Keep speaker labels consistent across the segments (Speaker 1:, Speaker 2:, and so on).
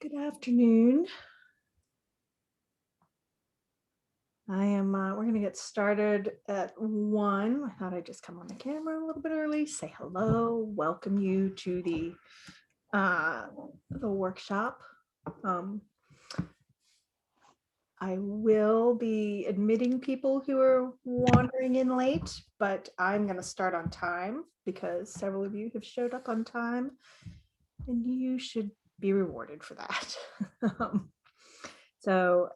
Speaker 1: Good afternoon. We're going to get started at 1. I thought I'd just come on the camera a little bit early, say hello, welcome you to the workshop. I will be admitting people who are wandering in late, but I'm going to start on time because several of you have showed up on time and you should be rewarded for that.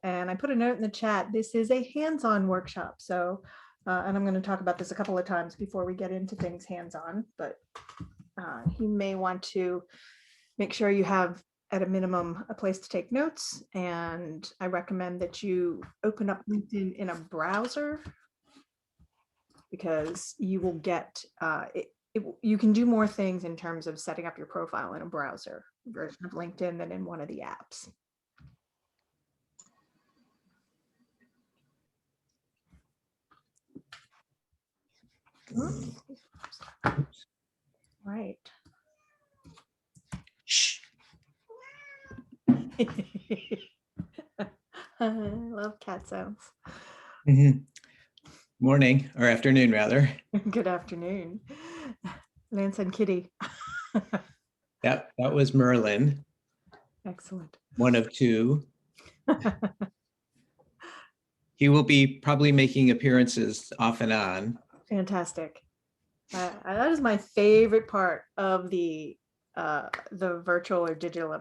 Speaker 1: And I put a note in the chat, this is a hands-on workshop. So, and I'm going to talk about this a couple of times before we get into things hands-on, but you may want to make sure you have at a minimum a place to take notes. And I recommend that you open up LinkedIn in a browser because you will get, you can do more things in terms of setting up your profile in a browser version of LinkedIn than in one of the apps. Right. Shh. I love cat sounds.
Speaker 2: Morning or afternoon, rather.
Speaker 1: Good afternoon. Lance and Kitty.
Speaker 2: That was Merlin.
Speaker 1: Excellent.
Speaker 2: One of two. He will be probably making appearances off and on.
Speaker 1: Fantastic. That is my favorite part of the virtual or digital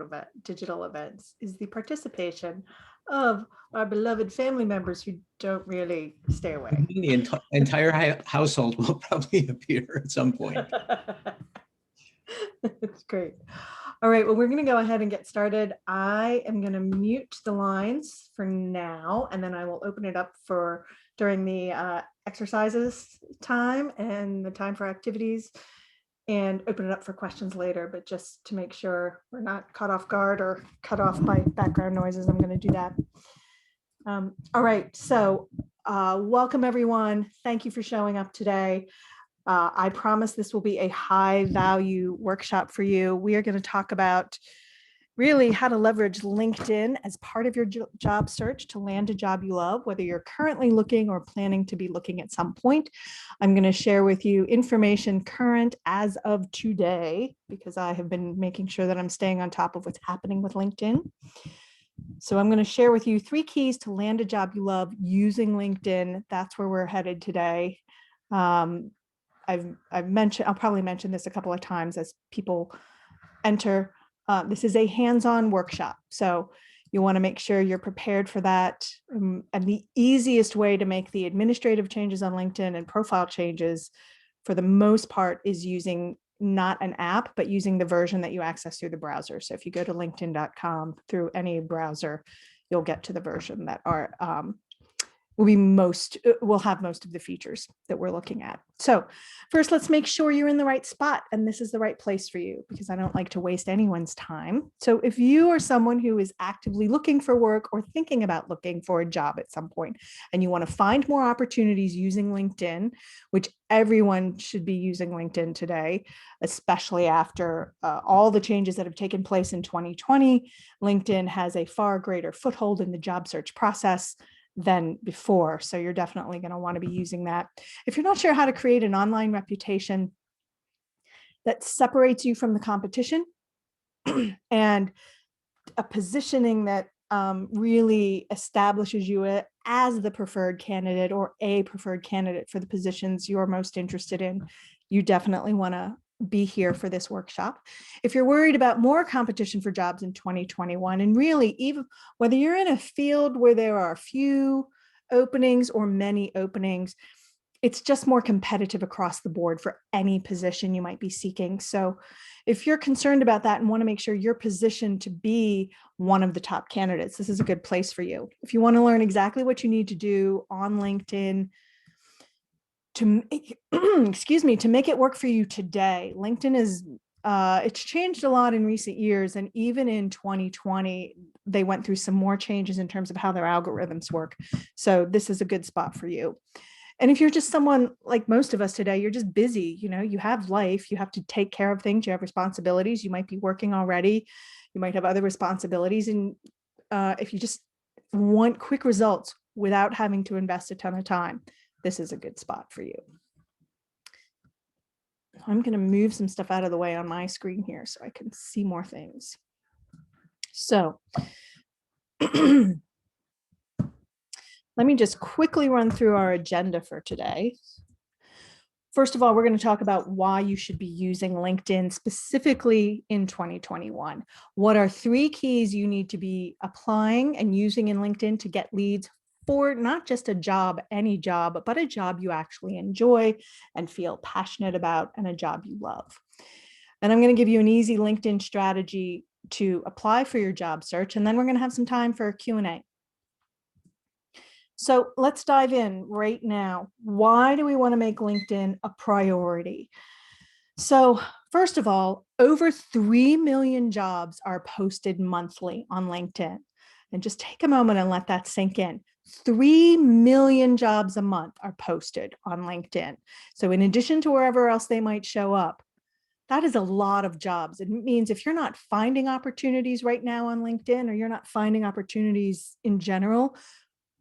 Speaker 1: events is the participation of our beloved family members who don't really stay away.
Speaker 2: The entire household will probably appear at some point.
Speaker 1: It's great. All right, well, we're going to go ahead and get started. I am going to mute the lines for now, and then I will open it up for during the exercises time and the time for activities, and open it up for questions later. But just to make sure we're not caught off guard or cut off by background noises, I'm going to do that. All right, so welcome everyone. Thank you for showing up today. I promise this will be a high value workshop for you. We are going to talk about really how to leverage LinkedIn as part of your job search to land a job you love, whether you're currently looking or planning to be looking at some point. I'm going to share with you information current as of today, because I have been making sure that I'm staying on top of what's happening with LinkedIn. So I'm going to share with you 3 keys to land a job you love using LinkedIn. That's where we're headed today. I'll probably mention this a couple of times as people enter. This is a hands-on workshop, so you want to make sure you're prepared for that. And the easiest way to make the administrative changes on LinkedIn and profile changes, for the most part, is using not an app, but using the version that you access through the browser. So if you go to linkedin.com through any browser, you'll get to the version that will have most of the features that we're looking at. So first, let's make sure you're in the right spot and this is the right place for you, because I don't like to waste anyone's time. So if you are someone who is actively looking for work or thinking about looking for a job at some point, and you want to find more opportunities using LinkedIn, which everyone should be using LinkedIn today, especially after all the changes that have taken place in 2020, LinkedIn has a far greater foothold in the job search process than before. So you're definitely going to want to be using that. If you're not sure how to create an online reputation that separates you from the competition and a positioning that really establishes you as the preferred candidate or a preferred candidate for the positions you're most interested in, you definitely want to be here for this workshop. If you're worried about more competition for jobs in 2021, and really even whether you're in a field where there are few openings or many openings, it's just more competitive across the board for any position you might be seeking. So if you're concerned about that and want to make sure you're positioned to be one of the top candidates, this is a good place for you. If you want to learn exactly what you need to do on LinkedIn to make, to make it work for you today, LinkedIn is, it's changed a lot in recent years. And even in 2020, they went through some more changes in terms of how their algorithms work. So this is a good spot for you. And if you're just someone like most of us today, you're just busy, you have life, you have to take care of things, you have responsibilities, you might be working already, You might have other responsibilities. And if you just want quick results without having to invest a ton of time, this is a good spot for you. I'm going to move some stuff out of the way on my screen here so I can see more things. So let me just quickly run through our agenda for today. First of all, we're going to talk about why you should be using LinkedIn specifically in 2021. What are 3 keys you need to be applying and using in LinkedIn to get leads for not just a job, any job, but a job you actually enjoy and feel passionate about, and a job you love. And I'm going to give you an easy LinkedIn strategy to apply for your job search, and then we're going to have some time for a Q&A. So let's dive in right now. Why do we want to make LinkedIn a priority? So first of all, over 3 million jobs are posted monthly on LinkedIn. And just take a moment and let that sink in. 3 million jobs a month are posted on LinkedIn. So in addition to wherever else they might show up, that is a lot of jobs. It means if you're not finding opportunities right now on LinkedIn, or you're not finding opportunities in general,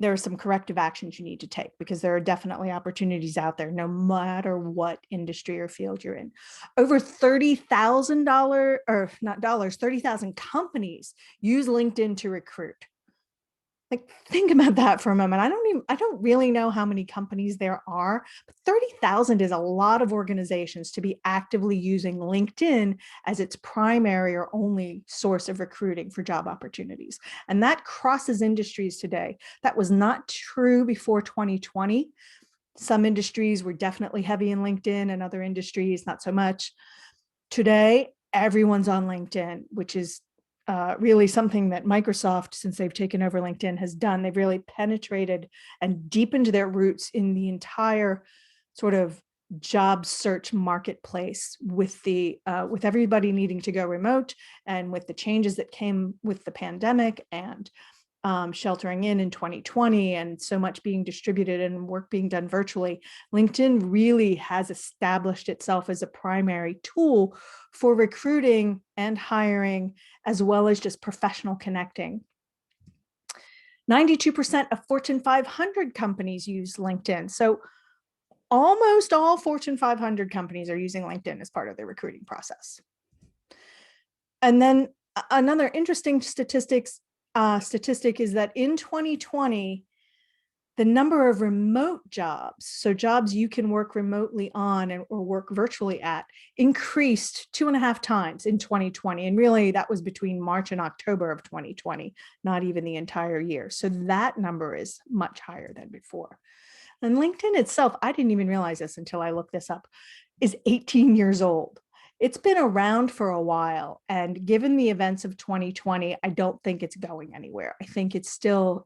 Speaker 1: there are some corrective actions you need to take, because there are definitely opportunities out there, no matter what industry or field you're in. Over $30,000, or not dollars, 30,000 companies use LinkedIn to recruit. Like, think about that for a moment. I don't really know how many companies there are, but 30,000 is a lot of organizations to be actively using LinkedIn as its primary or only source of recruiting for job opportunities. And that crosses industries today. That was not true before 2020. Some industries were definitely heavy in LinkedIn, and other industries not so much. Today, everyone's on LinkedIn, which is really something that Microsoft, since they've taken over LinkedIn, has done. They've really penetrated and deepened their roots in the entire sort of job search marketplace, with everybody needing to go remote, and with the changes that came with the pandemic and sheltering in 2020, and so much being distributed and work being done virtually. LinkedIn really has established itself as a primary tool for recruiting and hiring, as well as just professional connecting. 92% of Fortune 500 companies use LinkedIn. So almost all Fortune 500 companies are using LinkedIn as part of their recruiting process. And then another interesting statistic is that in 2020, the number of remote jobs, so jobs you can work remotely on or work virtually at, increased 2.5 times in 2020. And really, that was between March and October of 2020, not even the entire year. So that number is much higher than before. And LinkedIn itself, I didn't even realize this until I looked this up, is 18 years old. It's been around for a while, and given the events of 2020, I don't think it's going anywhere. I think it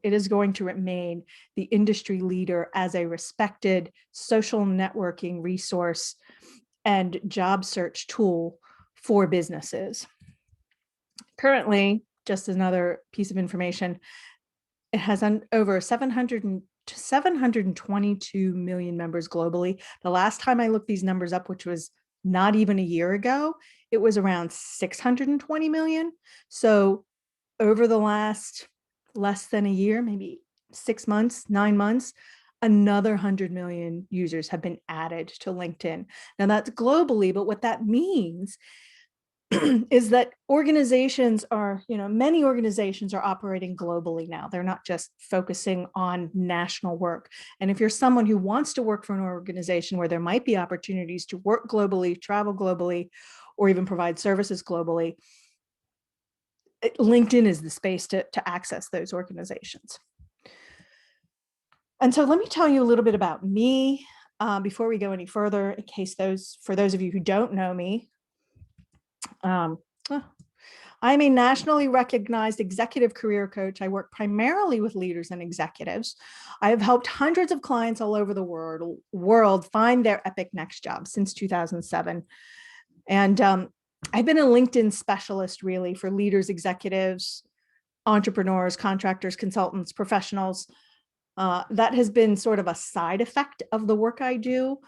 Speaker 1: is going to remain the industry leader as a respected social networking resource and job search tool for businesses. Currently, just another piece of information, it has over 722 million members globally. The last time I looked these numbers up, which was not even a year ago, it was around 620 million. So over the last less than a year, maybe 6 months, 9 months, another 100 million users have been added to LinkedIn. Now that's globally, but what that means is that many organizations are operating globally now. They're not just focusing on national work. And if you're someone who wants to work for an organization where there might be opportunities to work globally, travel globally, or even provide services globally, LinkedIn is the space to access those organizations. And so let me tell you a little bit about me before we go any further, in case for those of you who don't know me. I'm a nationally recognized executive career coach. I work primarily with leaders and executives. I have helped hundreds of clients all over the world find their epic next job since 2007. And I've been a LinkedIn specialist really for leaders, executives, entrepreneurs, contractors, consultants, professionals. That has been sort of a side effect of the work I do.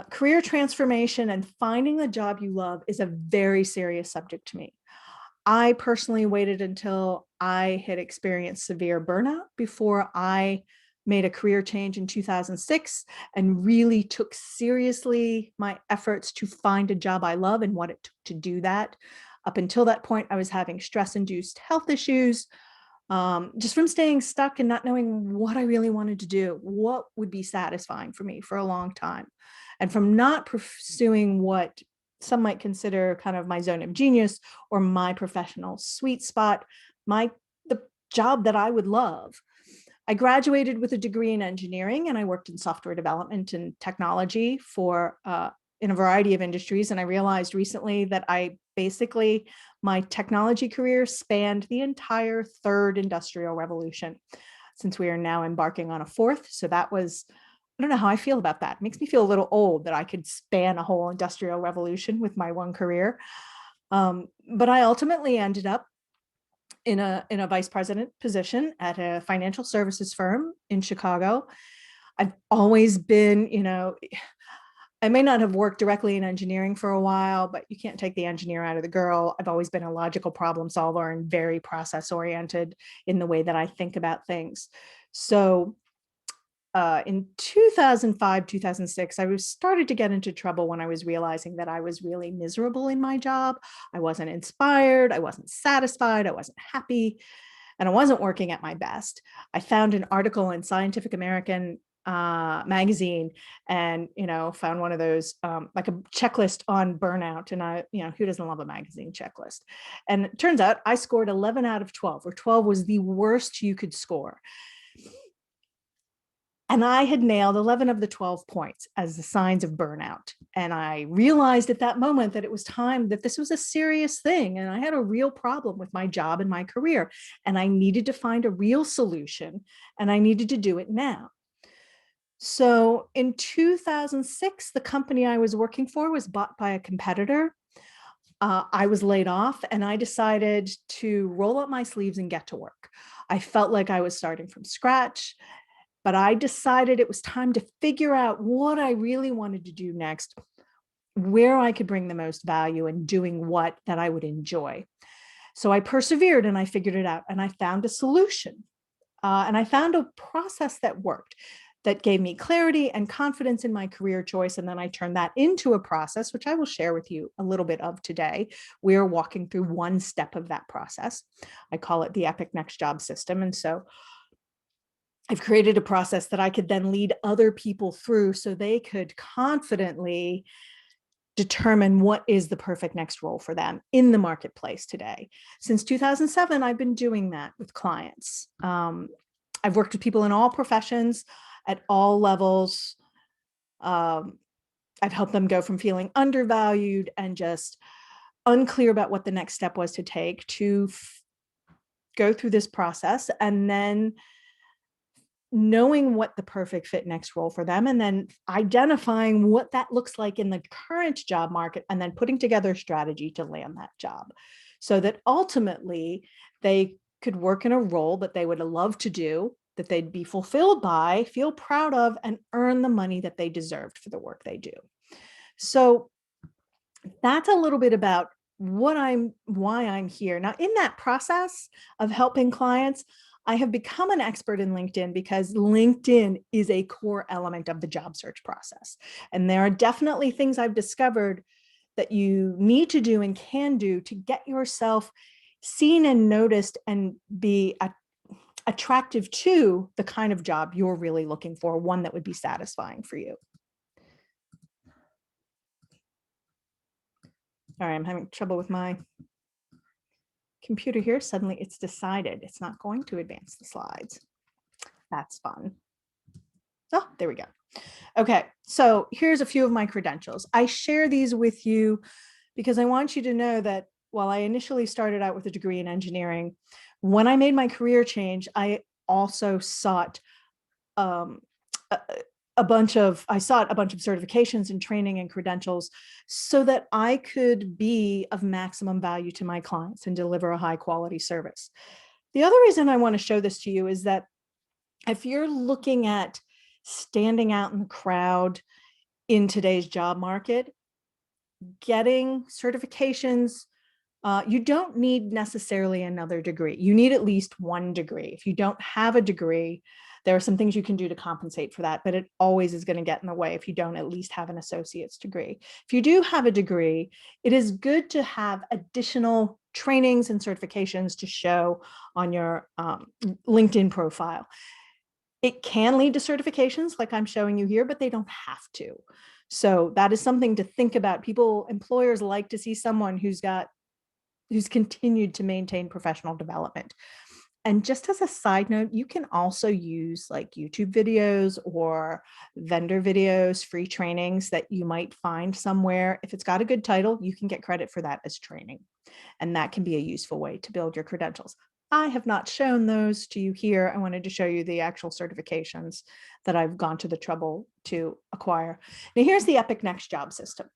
Speaker 1: Career transformation and finding the job you love is a very serious subject to me. I personally waited until I had experienced severe burnout before I made a career change in 2006 and really took seriously my efforts to find a job I love and what it took to do that. Up until that point, I was having stress-induced health issues, just from staying stuck and not knowing what I really wanted to do, what would be satisfying for me for a long time. And from not pursuing what some might consider kind of my zone of genius or my professional sweet spot, the job that I would love. I graduated with a degree in engineering, and I worked in software development and technology for in a variety of industries. And I realized recently that my technology career spanned the entire third industrial revolution, since we are now embarking on a fourth. So that was, I don't know how I feel about that. It makes me feel a little old that I could span a whole industrial revolution with my one career. But I ultimately ended up in a vice president position at a financial services firm in Chicago. I've always been, I may not have worked directly in engineering for a while, but you can't take the engineer out of the girl. I've always been a logical problem solver and very process oriented in the way that I think about things. So in 2005, 2006, I was started to get into trouble when I was realizing that I was really miserable in my job. I wasn't inspired. I wasn't satisfied. I wasn't happy. And I wasn't working at my best. I found an article in Scientific American magazine, and found one of those like a checklist on burnout. And I, who doesn't love a magazine checklist? And it turns out I scored 11 out of 12, where 12 was the worst you could score. And I had nailed 11 of the 12 points as the signs of burnout. And I realized at that moment that it was time, that this was a serious thing. And I had a real problem with my job and my career. And I needed to find a real solution, and I needed to do it now. So in 2006, the company I was working for was bought by a competitor. I was laid off, and I decided to roll up my sleeves and get to work. I felt like I was starting from scratch. But I decided it was time to figure out what I really wanted to do next, where I could bring the most value, and doing what that I would enjoy. So I persevered and I figured it out, and I found a solution. And I found a process that worked, that gave me clarity and confidence in my career choice. And then I turned that into a process, which I will share with you a little bit of today. We're walking through one step of that process. I call it the Epic Next Job System. And so I've created a process that I could then lead other people through so they could confidently determine what is the perfect next role for them in the marketplace today. Since 2007, I've been doing that with clients. I've worked with people in all professions at all levels. I've helped them go from feeling undervalued and just unclear about what the next step was to take, to go through this process and then knowing what the perfect fit next role for them, and then identifying what that looks like in the current job market, and then putting together a strategy to land that job so that ultimately they could work in a role that they would love to do, that they'd be fulfilled by, feel proud of, and earn the money that they deserved for the work they do. So that's a little bit about why I'm here. Now, in that process of helping clients, I have become an expert in LinkedIn because LinkedIn is a core element of the job search process. And there are definitely things I've discovered that you need to do and can do to get yourself seen and noticed and be attractive to the kind of job you're really looking for, one that would be satisfying for you. All right, I'm having trouble with my computer here. Suddenly it's decided it's not going to advance the slides. That's fun. Oh, there we go. Okay, so here's a few of my credentials. I share these with you because I want you to know that while I initially started out with a degree in engineering, when I made my career change, I also sought a bunch of certifications and training and credentials so that I could be of maximum value to my clients and deliver a high quality service. The other reason I want to show this to you is that if you're looking at standing out in the crowd in today's job market, getting certifications, You don't need necessarily another degree. You need at least one degree. If you don't have a degree, there are some things you can do to compensate for that, but it always is going to get in the way if you don't at least have an associate's degree. If you do have a degree, it is good to have additional trainings and certifications to show on your LinkedIn profile. It can lead to certifications like I'm showing you here, but they don't have to. So that is something to think about. Employers like to see someone who's continued to maintain professional development. And just as a side note, you can also use like YouTube videos or vendor videos, free trainings that you might find somewhere. If it's got a good title, you can get credit for that as training. And that can be a useful way to build your credentials. I have not shown those to you here. I wanted to show you the actual certifications that I've gone to the trouble to acquire. Now here's the Epic Next Job system.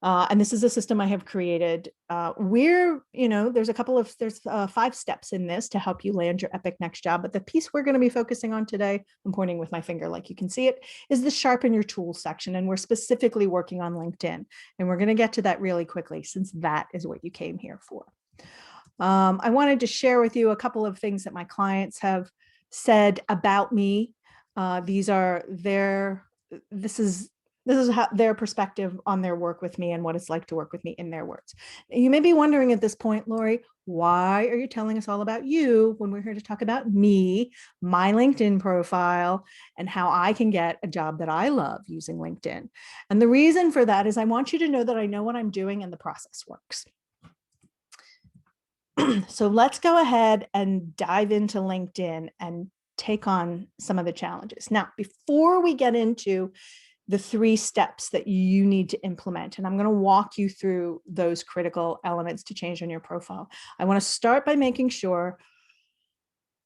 Speaker 1: And this is a system I have created where, there's 5 steps in this to help you land your Epic Next Job. But the piece we're going to be focusing on today, I'm pointing with my finger like you can see it, is the sharpen your tools section. And we're specifically working on LinkedIn. And we're going to get to that really quickly since that is what you came here for. I wanted to share with you a couple of things that my clients have said about me. This is how their perspective on their work with me and what it's like to work with me in their words. You may be wondering at this point, Lori, why are you telling us all about you when we're here to talk about me, my LinkedIn profile, and how I can get a job that I love using LinkedIn? And the reason for that is I want you to know that I know what I'm doing and the process works. So let's go ahead and dive into LinkedIn and take on some of the challenges. Now, before we get into the 3 steps that you need to implement, and I'm going to walk you through those critical elements to change on your profile, I want to start by making sure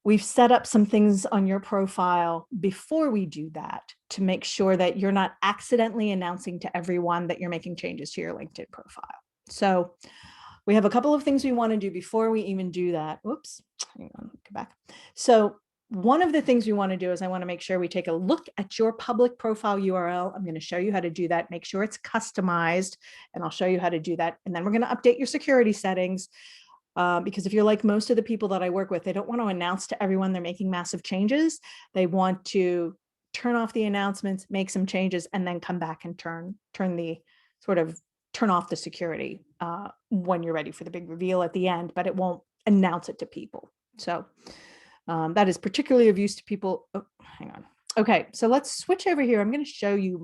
Speaker 1: we've set up some things on your profile before we do that to make sure that you're not accidentally announcing to everyone that you're making changes to your LinkedIn profile. So we have a couple of things we want to do before we even do that. Whoops, hang on, go back. So one of the things we want to do is I want to make sure we take a look at your public profile URL. I'm going to show you how to do that, make sure it's customized, and I'll show you how to do that. And then we're going to update your security settings because if you're like most of the people that I work with, they don't want to announce to everyone they're making massive changes. They want to turn off the announcements, make some changes, and then come back and turn off the security when you're ready for the big reveal at the end, but it won't announce it to people. So that is particularly of use to people. Oh, hang on. Okay, so let's switch over here. I'm going to show you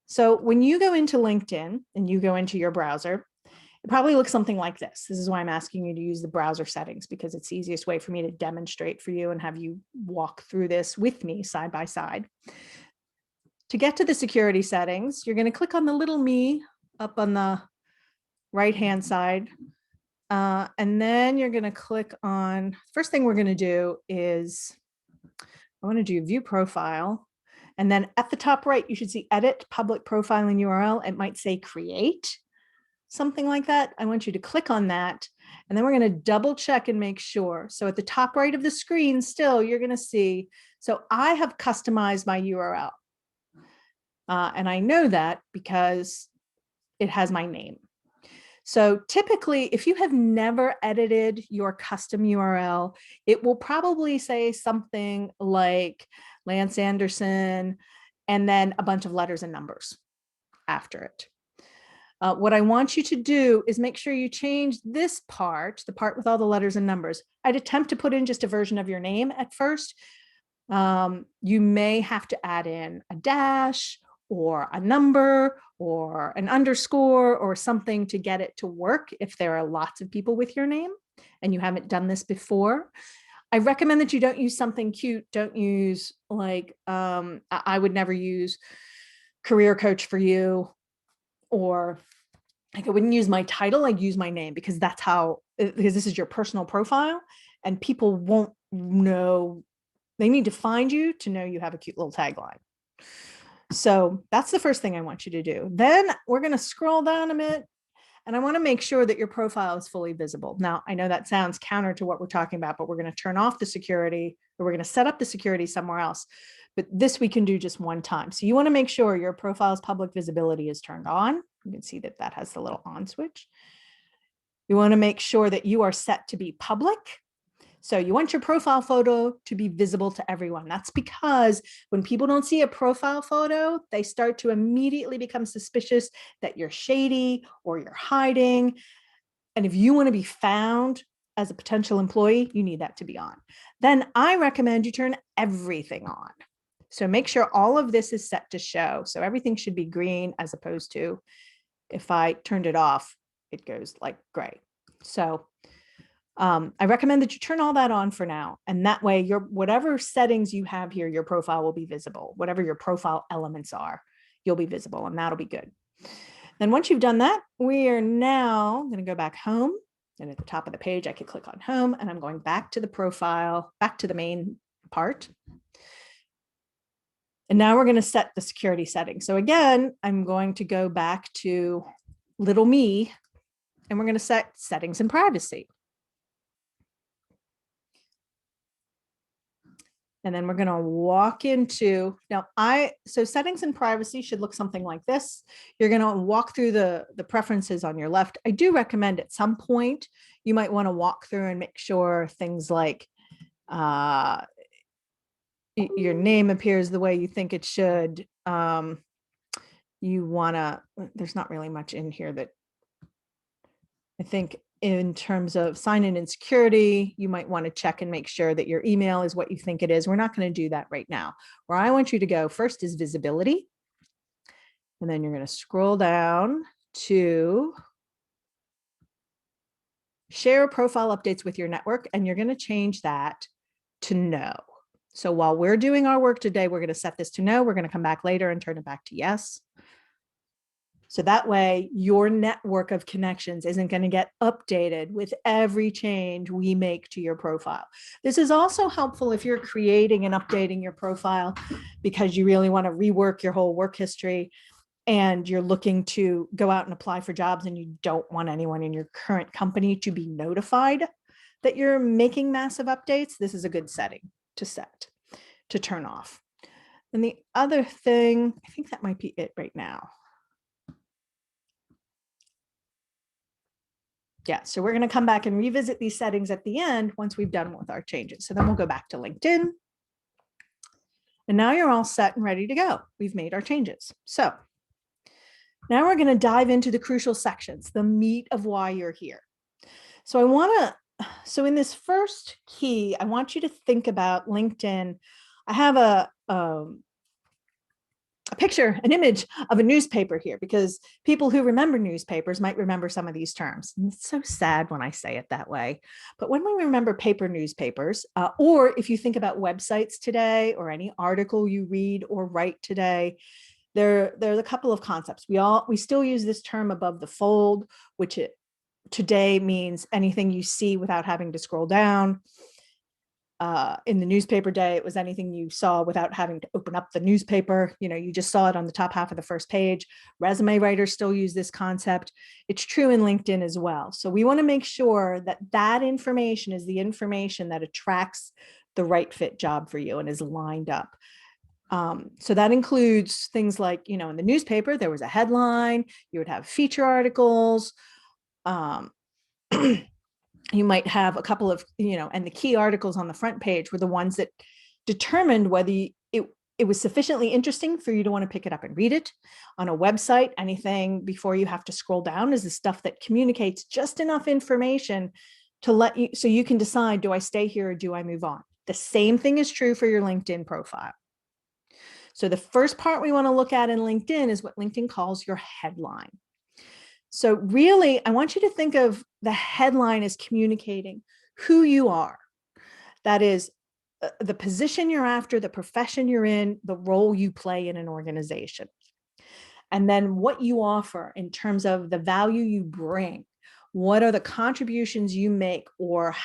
Speaker 1: so when you go into LinkedIn and you go into your browser, it probably looks something like this. This is why I'm asking you to use the browser settings, because it's the easiest way for me to demonstrate for you and have you walk through this with me side by side. To get to the security settings, you're going to click on the little me up on the right-hand side. And then you're going to click on, first thing we're going to do is, I want to do view profile. And then at the top right, you should see edit public profiling URL. It might say create, something like that. I want you to click on that. And then we're going to double check and make sure. So at the top right of the screen, still, you're going to see, so I have customized my URL. And I know that because it has my name. So typically, if you have never edited your custom URL, it will probably say something like Lance Anderson, and then a bunch of letters and numbers after it. What I want you to do is make sure you change this part, the part with all the letters and numbers. I'd attempt to put in just a version of your name at first. You may have to add in a dash or a number or an underscore or something to get it to work if there are lots of people with your name and you haven't done this before. I recommend that you don't use something cute. Don't use like, I would never use career coach for you, or like I wouldn't use my title, I'd use my name because this is your personal profile and people won't know. They need to find you to know you have a cute little tagline. So that's the first thing I want you to do. Then we're going to scroll down a bit and I want to make sure that your profile is fully visible. Now, I know that sounds counter to what we're talking about, but we're going to turn off the security, or we're going to set up the security somewhere else. But this we can do just one time. So you want to make sure your profile's public visibility is turned on. You can see that that has the little on switch. You want to make sure that you are set to be public. So you want your profile photo to be visible to everyone. That's because when people don't see a profile photo, they start to immediately become suspicious that you're shady or you're hiding. And if you want to be found as a potential employee, you need that to be on. Then I recommend you turn everything on. So make sure all of this is set to show. So everything should be green, as opposed to if I turned it off, it goes like gray. So I recommend that you turn all that on for now. And that way, your whatever settings you have here, your profile will be visible. Whatever your profile elements are, you'll be visible, and that'll be good. Then once you've done that, we are now going to go back home. And at the top of the page, I can click on home, and I'm going back to the profile, back to the main part. And now we're going to set the security settings. So again, I'm going to go back to little me, and we're going to set settings and privacy. And then we're going to walk into so settings and privacy should look something like this. You're going to walk through the preferences on your left. I do recommend at some point you might want to walk through and make sure things like your name appears the way you think it should. You want to, there's not really much in here that I think in terms of sign in and security, you might want to check and make sure that your email is what you think it is. We're not going to do that right now. Where I want you to go first is visibility. And then you're going to scroll down to share profile updates with your network. And you're going to change that to no. So while we're doing our work today, we're going to set this to no. We're going to come back later and turn it back to yes. So that way your network of connections isn't going to get updated with every change we make to your profile. This is also helpful if you're creating and updating your profile because you really want to rework your whole work history and you're looking to go out and apply for jobs and you don't want anyone in your current company to be notified that you're making massive updates. This is a good setting to set, to turn off. And the other thing, I think that might be it right now. Yeah, so we're going to come back and revisit these settings at the end once we've done with our changes. So then we'll go back to LinkedIn. And now you're all set and ready to go. We've made our changes. So now we're going to dive into the crucial sections, the meat of why you're here. So in this first key, I want you to think about LinkedIn. I have a picture, an image of a newspaper here, because people who remember newspapers might remember some of these terms. And it's so sad when I say it that way. But when we remember paper newspapers, or if you think about websites today or any article you read or write today, there's a couple of concepts. We still use this term above the fold, which today means anything you see without having to scroll down. In the newspaper day, it was anything you saw without having to open up the newspaper. You just saw it on the top half of the first page. Resume writers still use this concept. It's true in LinkedIn as well. So we want to make sure that that information is the information that attracts the right fit job for you and is lined up. So that includes things like, in the newspaper, there was a headline, you would have feature articles. You might have a couple of, and the key articles on the front page were the ones that determined whether it was sufficiently interesting for you to want to pick it up and read it. On a website, anything before you have to scroll down is the stuff that communicates just enough information to let you, so you can decide, do I stay here or do I move on? The same thing is true for your LinkedIn profile. So the first part we want to look at in LinkedIn is what LinkedIn calls your headline. So really, I want you to think of the headline as communicating who you are. That is the position you're after, the profession you're in, the role you play in an organization. And then what you offer in terms of the value you bring. What are the contributions you make, or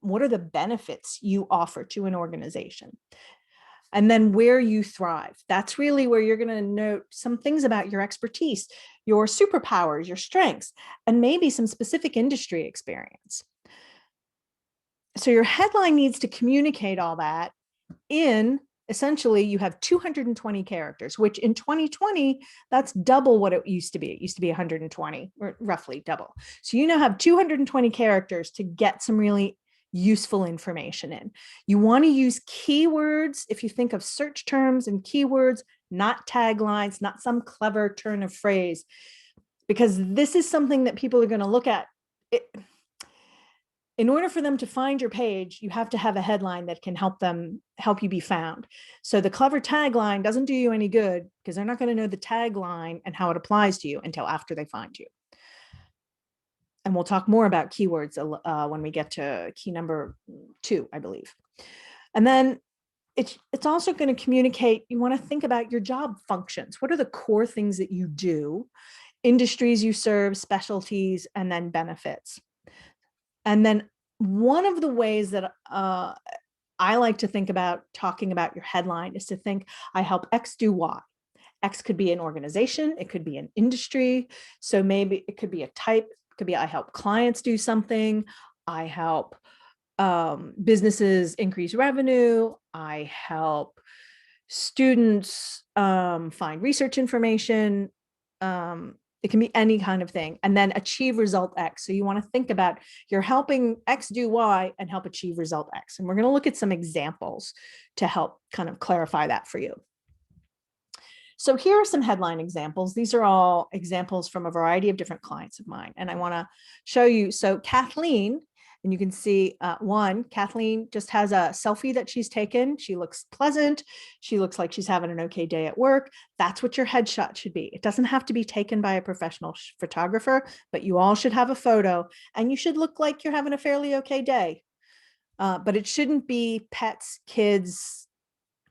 Speaker 1: what are the benefits you offer to an organization? And then where you thrive. That's really where you're going to note some things about your expertise, your superpowers, your strengths, and maybe some specific industry experience. So your headline needs to communicate all that in essentially you have 220 characters, which in 2020, that's double what it used to be. It used to be 120, or roughly double. So you now have 220 characters to get some really useful information in. You want to use keywords. If you think of search terms and keywords, not taglines, not some clever turn of phrase, because this is something that people are going to look at. In order for them to find your page, you have to have a headline that can help you be found. So the clever tagline doesn't do you any good because they're not going to know the tagline and how it applies to you until after they find you. And we'll talk more about keywords when we get to key number 2, I believe. And then it's also going to communicate, you want to think about your job functions. What are the core things that you do, industries you serve, specialties, and then benefits. And then one of the ways that I like to think about talking about your headline is to think, I help X do Y. X could be an organization, it could be an industry. So maybe it could be a type, it could be I help clients do something, I help businesses increase revenue, I help students find research information. It can be any kind of thing, and then achieve result X. So you want to think about you're helping X do Y and help achieve result X. And we're going to look at some examples to help kind of clarify that for you. So here are some headline examples. These are all examples from a variety of different clients of mine. And I want to show you. So Kathleen, and you can see Kathleen just has a selfie that she's taken. She looks pleasant. She looks like she's having an okay day at work. That's what your headshot should be. It doesn't have to be taken by a professional photographer, but you all should have a photo and you should look like you're having a fairly okay day. But it shouldn't be pets, kids,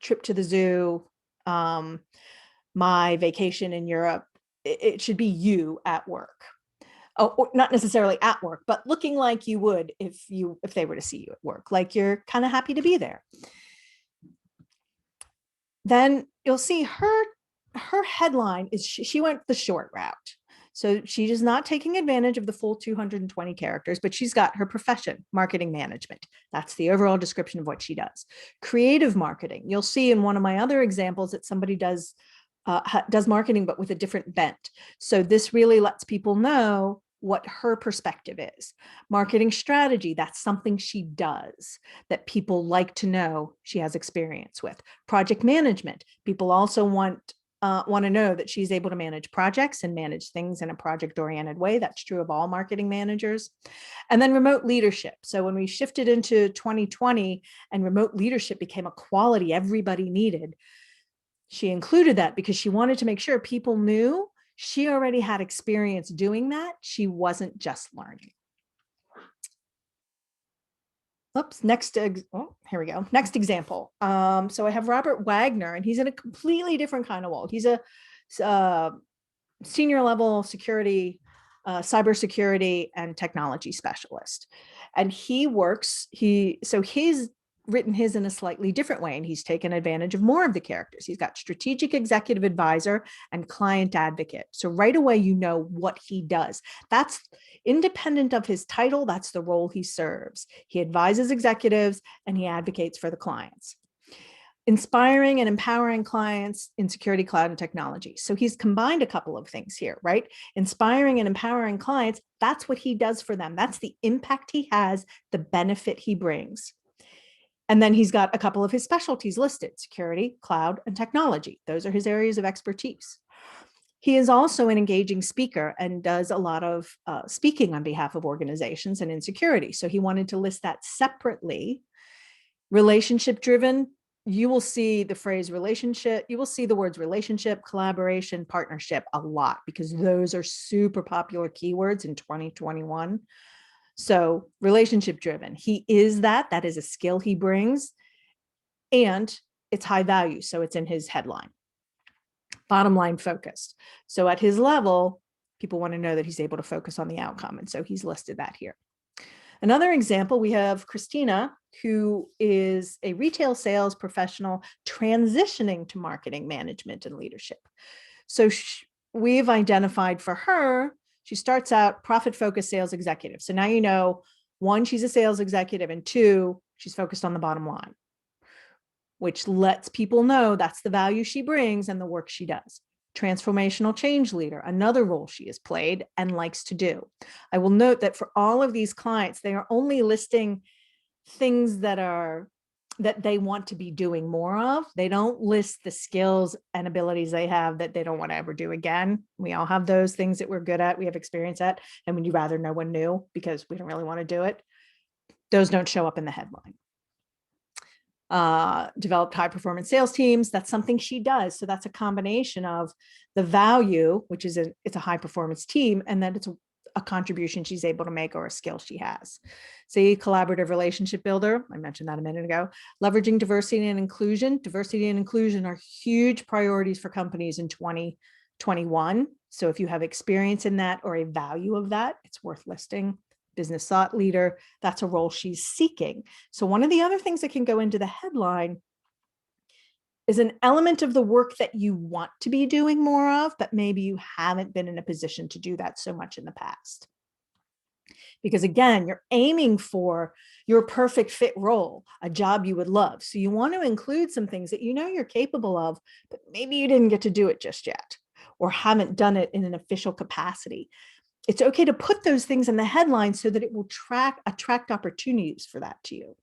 Speaker 1: trip to the zoo, my vacation in Europe. It should be you at work. Oh, not necessarily at work, but looking like you would if they were to see you at work, like you're kind of happy to be there. Then you'll see her headline is she went the short route. So she is not taking advantage of the full 220 characters, but she's got her profession, marketing management. That's the overall description of what she does. Creative marketing. You'll see in one of my other examples that somebody does marketing, but with a different bent. So this really lets people know what her perspective is. Marketing strategy, that's something she does that people like to know she has experience with. Project management, people also want to know that she's able to manage projects and manage things in a project-oriented way. That's true of all marketing managers. And then remote leadership. So when we shifted into 2020 and remote leadership became a quality everybody needed, she included that because she wanted to make sure people knew she already had experience doing that. She wasn't just learning. Oops, here we go. Next example. So I have Robert Wagner, and he's in a completely different kind of world. He's a senior level security, cybersecurity and technology specialist. And he's written his in a slightly different way, and he's taken advantage of more of the characters. He's got strategic executive advisor and client advocate. So right away, you know what he does. That's independent of his title. That's the role he serves. He advises executives and he advocates for the clients. Inspiring and empowering clients in security, cloud, and technology. So he's combined a couple of things here, right? Inspiring and empowering clients, that's what he does for them. That's the impact he has, the benefit he brings. And then he's got a couple of his specialties listed: security, cloud, and technology. Those are his areas of expertise. He is also an engaging speaker and does a lot of speaking on behalf of organizations and in security. So he wanted to list that separately. Relationship driven, you will see the phrase relationship, you will see the words relationship, collaboration, partnership a lot, because those are super popular keywords in 2021. So relationship driven, he is that is a skill he brings, and it's high value. So it's in his headline. Bottom line focused. So at his level, people want to know that he's able to focus on the outcome. And so he's listed that here. Another example, we have Christina, who is a retail sales professional transitioning to marketing management and leadership. So we've identified for her, she starts out profit-focused sales executive. So now you know, one, she's a sales executive, and two, she's focused on the bottom line. which lets people know that's the value she brings and the work she does. Transformational change leader, another role she has played and likes to do. I will note that for all of these clients, they are only listing things that they want to be doing more of. They don't list the skills and abilities they have that they don't want to ever do again. We all have those things that we're good at, we have experience at, and when you rather no one knew because we don't really want to do it. Those don't show up in the headline. Developed high performance sales teams. That's something she does. So that's a combination of the value, which is it's a high performance team, and then it's a contribution she's able to make or a skill she has. See, collaborative relationship builder. I mentioned that a minute ago. Leveraging diversity and inclusion. Diversity and inclusion are huge priorities for companies in 2021. So if you have experience in that or a value of that, it's worth listing. Business thought leader, that's a role she's seeking. So one of the other things that can go into the headline is an element of the work that you want to be doing more of, but maybe you haven't been in a position to do that so much in the past. Because again, you're aiming for your perfect fit role, a job you would love. So you want to include some things that you know you're capable of, but maybe you didn't get to do it just yet, or haven't done it in an official capacity. It's okay to put those things in the headline so that it will attract opportunities for that to you.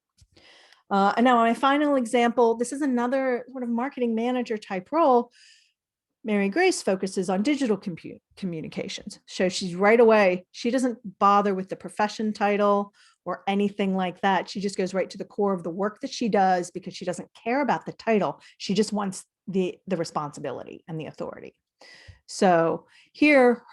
Speaker 1: And now my final example, this is another sort of marketing manager type role. Mary Grace focuses on digital communications. So she's right away, she doesn't bother with the profession title or anything like that. She just goes right to the core of the work that she does because she doesn't care about the title. She just wants the responsibility and the authority. So here,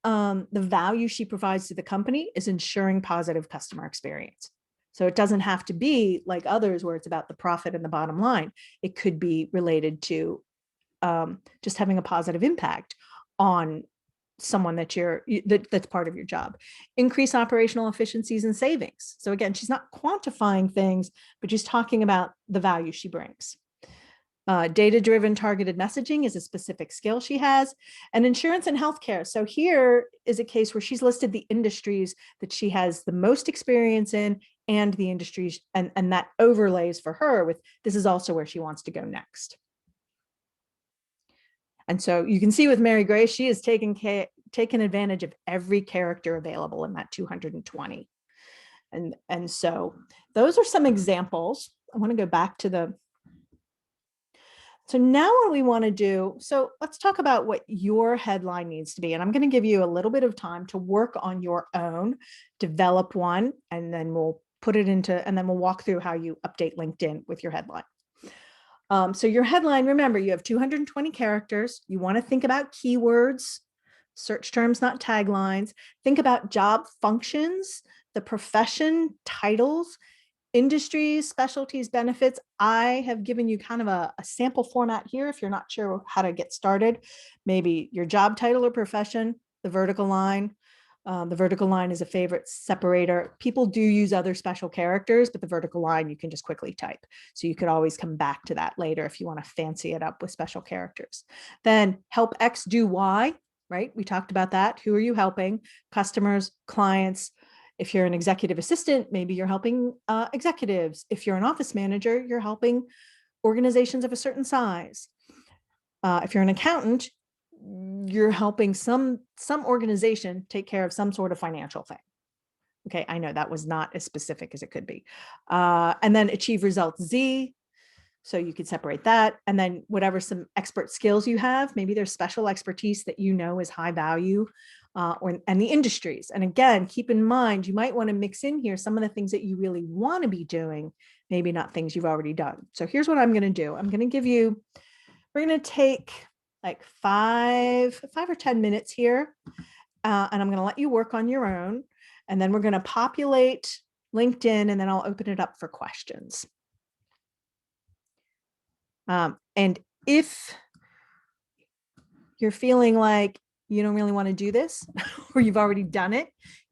Speaker 1: the value she provides to the company is ensuring positive customer experience. So it doesn't have to be like others where it's about the profit and the bottom line. It could be related to just having a positive impact on someone that's part of your job. Increase operational efficiencies and savings. So again, she's not quantifying things, but she's talking about the value she brings. Data-driven targeted messaging is a specific skill she has, and insurance and healthcare. So here is a case where she's listed the industries that she has the most experience in and the industries, and that overlays for her with this is also where she wants to go next. And so you can see with Mary Grace, she has taken advantage of every character available in that 220. And so those are some examples. I want to go back to so now what we want to do, so let's talk about what your headline needs to be. And I'm going to give you a little bit of time to work on your own, develop one, and then we'll put it into, and then we'll walk through how you update LinkedIn with your headline. So your headline, remember, you have 220 characters. You want to think about keywords, search terms, not taglines. Think about job functions, the profession, titles, industries, specialties, benefits. I have given you kind of a sample format here if you're not sure how to get started. Maybe your job title or profession, the vertical line. The vertical line is a favorite separator. People do use other special characters, but the vertical line you can just quickly type. So you could always come back to that later if you want to fancy it up with special characters. Then help X do Y, right? We talked about that. Who are you helping? Customers, clients. If you're an executive assistant, maybe you're helping executives. If you're an office manager, you're helping organizations of a certain size. If you're an accountant, you're helping some organization take care of some sort of financial thing. Okay, I know that was not as specific as it could be. And then achieve results Z. So you could separate that. And then whatever some expert skills you have, maybe there's special expertise that you know is high value, and the industries. And again, keep in mind, you might want to mix in here some of the things that you really want to be doing, maybe not things you've already done. So here's what I'm going to do. I'm going to give you, we're going to take like 5 or 10 minutes here. And I'm going to let you work on your own. And then we're going to populate LinkedIn, and then I'll open it up for questions. And if you're feeling like you don't really want to do this or you've already done it,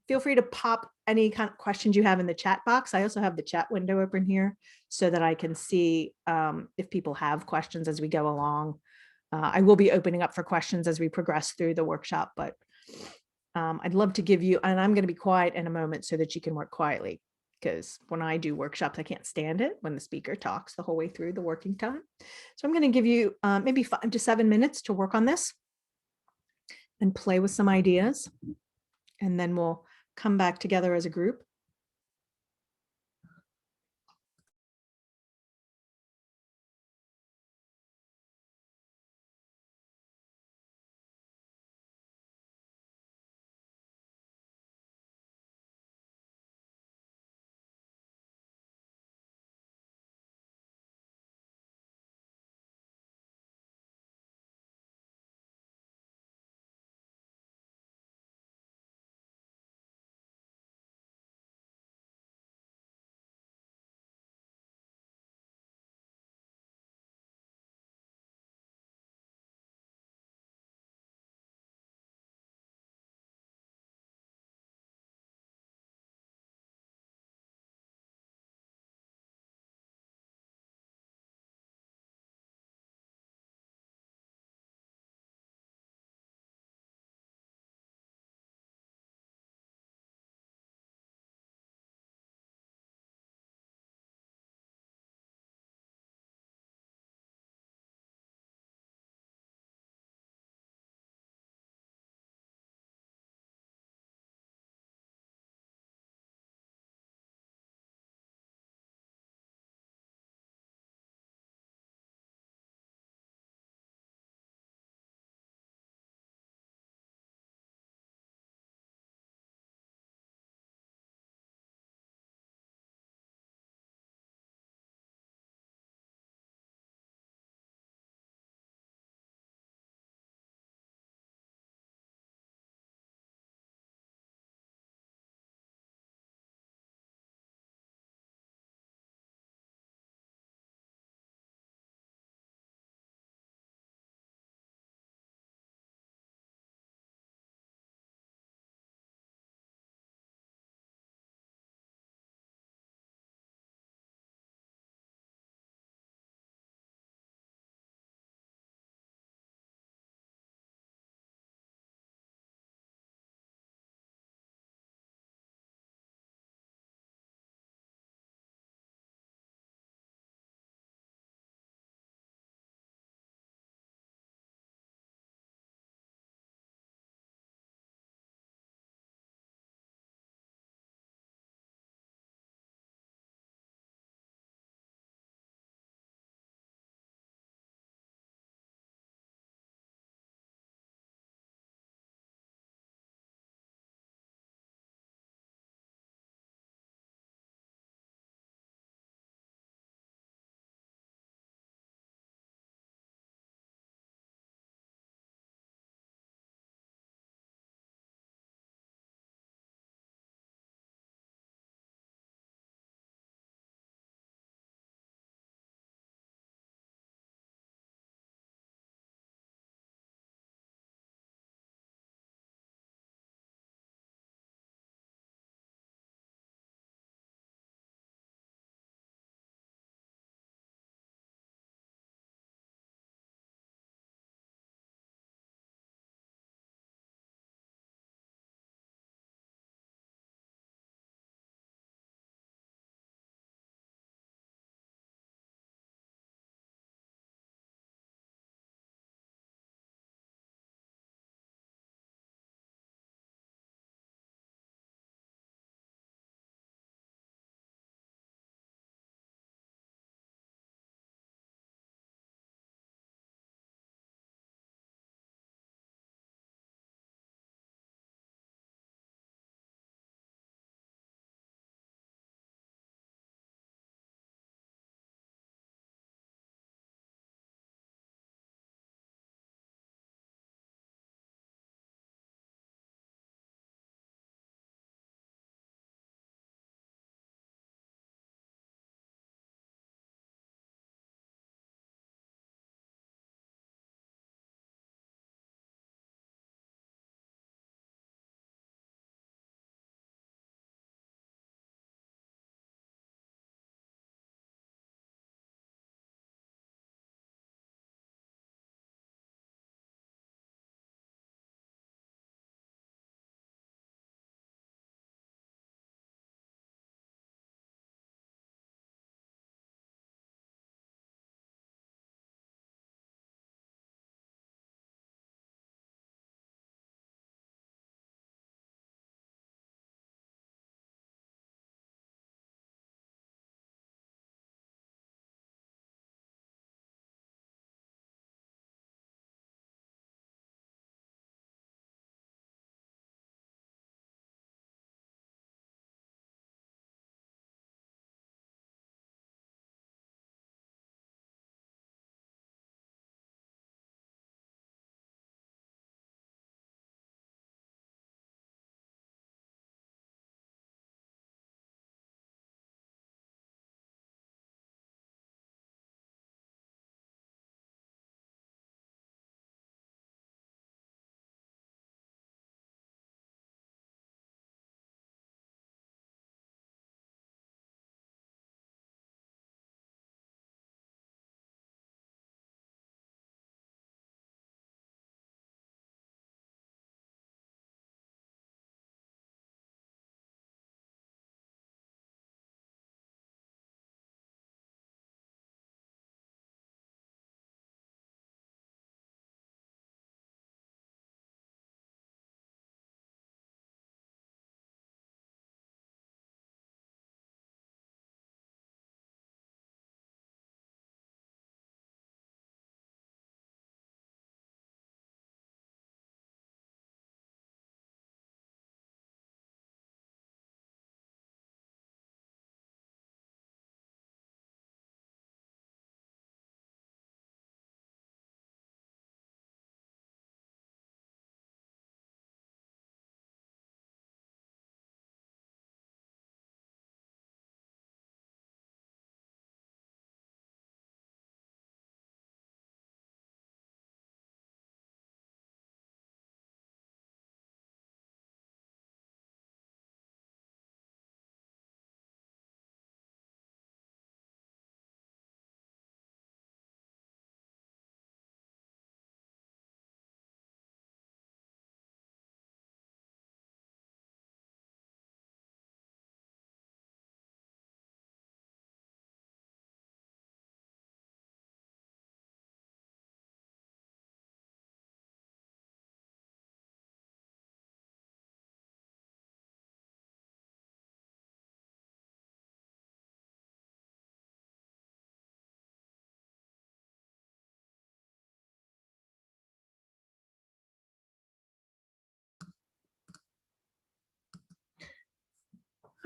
Speaker 1: feel free to pop any kind of questions you have in the chat box. I also have the chat window open here so that I can see if people have questions as we go along. I will be opening up for questions as we progress through the workshop, but I'd love to give you, and I'm going to be quiet in a moment so that you can work quietly. because when I do workshops, I can't stand it when the speaker talks the whole way through the working time. So I'm going to give you maybe 5 to 7 minutes to work on this and play with some ideas. And then we'll come back together as a group.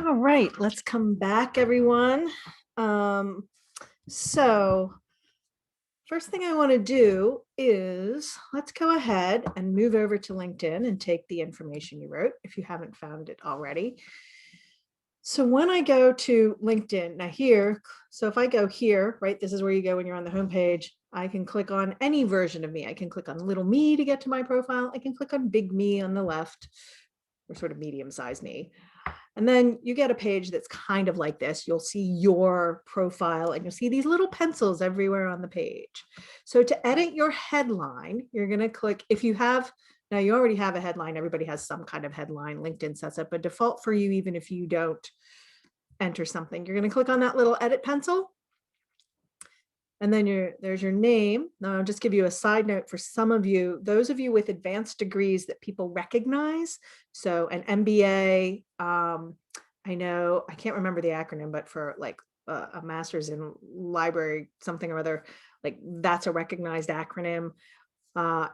Speaker 1: All right, let's come back, everyone. So first thing I want to do is let's go ahead and move over to LinkedIn and take the information you wrote if you haven't found it already. So when I go to LinkedIn, now here, so if I go here, right, this is where you go when you're on the homepage. I can click on any version of me. I can click on little me to get to my profile. I can click on big me on the left, or sort of medium-sized me. And then you get a page that's kind of like this. You'll see your profile and you'll see these little pencils everywhere on the page. So to edit your headline, you're going to click, if you have, now you already have a headline. Everybody has some kind of headline. LinkedIn sets up a default for you, even if you don't enter something. You're going to click on that little edit pencil. And then there's your name. Now I'll just give you a side note for some of you, those of you with advanced degrees that people recognize. So an MBA, I know, I can't remember the acronym, but for like a master's in library, something or other, like that's a recognized acronym.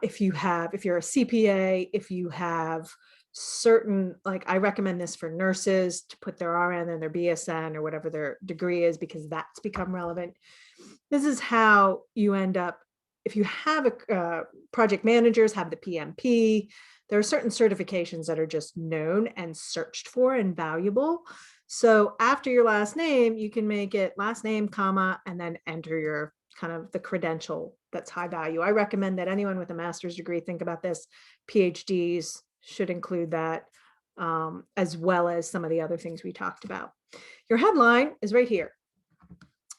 Speaker 1: If you're a CPA, if you have certain, like I recommend this for nurses to put their RN and their BSN or whatever their degree is, because that's become relevant. This is how you end up, if you have project managers have the PMP, there are certain certifications that are just known and searched for and valuable. So after your last name, you can make it last name, comma, and then enter your kind of the credential that's high value. I recommend that anyone with a master's degree think about this. PhDs should include that, as well as some of the other things we talked about. Your headline is right here.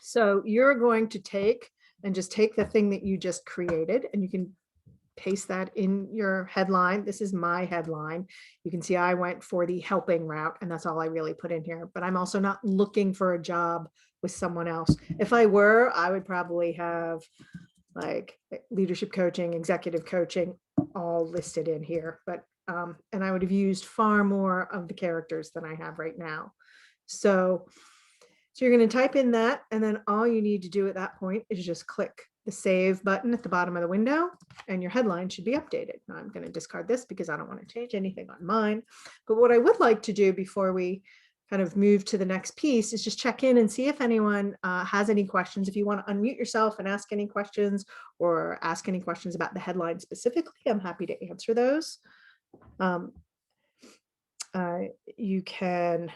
Speaker 1: So you're going to take the thing that you just created, and you can paste that in your headline. This is my headline. You can see I went for the helping route, and that's all I really put in here. But I'm also not looking for a job with someone else. If I were, I would probably have like leadership coaching, executive coaching, all listed in here. But and I would have used far more of the characters than I have right now. So you're going to type in that, and then all you need to do at that point is just click the save button at the bottom of the window, and your headline should be updated. Now I'm going to discard this because I don't want to change anything on mine. But what I would like to do before we kind of move to the next piece is just check in and see if anyone has any questions. If you want to unmute yourself and ask any questions, or ask any questions about the headline specifically, I'm happy to answer those. You can,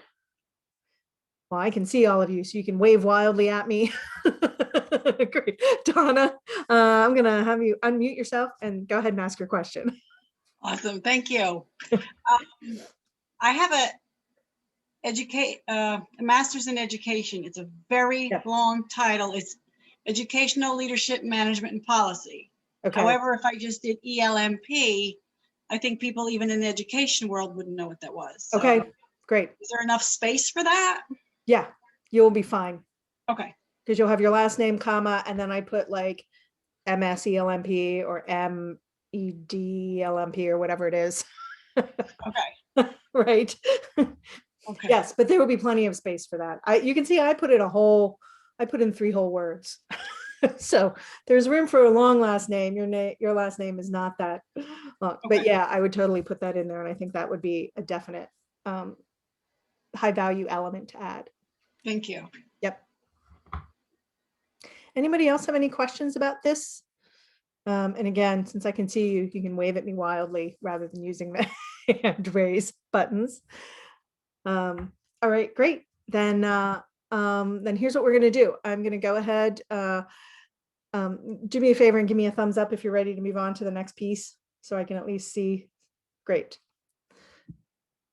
Speaker 1: well, I can see all of you, so you can wave wildly at me. Great. Donna, I'm going to have you unmute yourself and go ahead and ask your question.
Speaker 3: Awesome. Thank you. I have a master's in education. It's a very long title. It's Educational Leadership Management and Policy.
Speaker 1: Okay.
Speaker 3: However, if I just did ELMP, I think people even in the education world wouldn't know what that was. So
Speaker 1: okay, great.
Speaker 3: Is there enough space for that?
Speaker 1: Yeah, you'll be fine.
Speaker 3: Okay.
Speaker 1: Because you'll have your last name, comma, and then I put like MSELMP or MEDLMP or whatever it is.
Speaker 3: Okay.
Speaker 1: Right.
Speaker 3: Okay.
Speaker 1: Yes, but there will be plenty of space for that. You can see I put in 3 whole words. So there's room for a long last name. Your last name is not that long,
Speaker 3: Okay.
Speaker 1: but yeah, I would totally put that in there. And I think that would be a definite high value element to add.
Speaker 3: Thank you.
Speaker 1: Yep. Anybody else have any questions about this? And again, since I can see you, you can wave at me wildly rather than using the hand raise buttons. All right, great. Then here's what we're going to do. I'm going to go ahead. Do me a favor and give me a thumbs up if you're ready to move on to the next piece, so I can at least see. Great.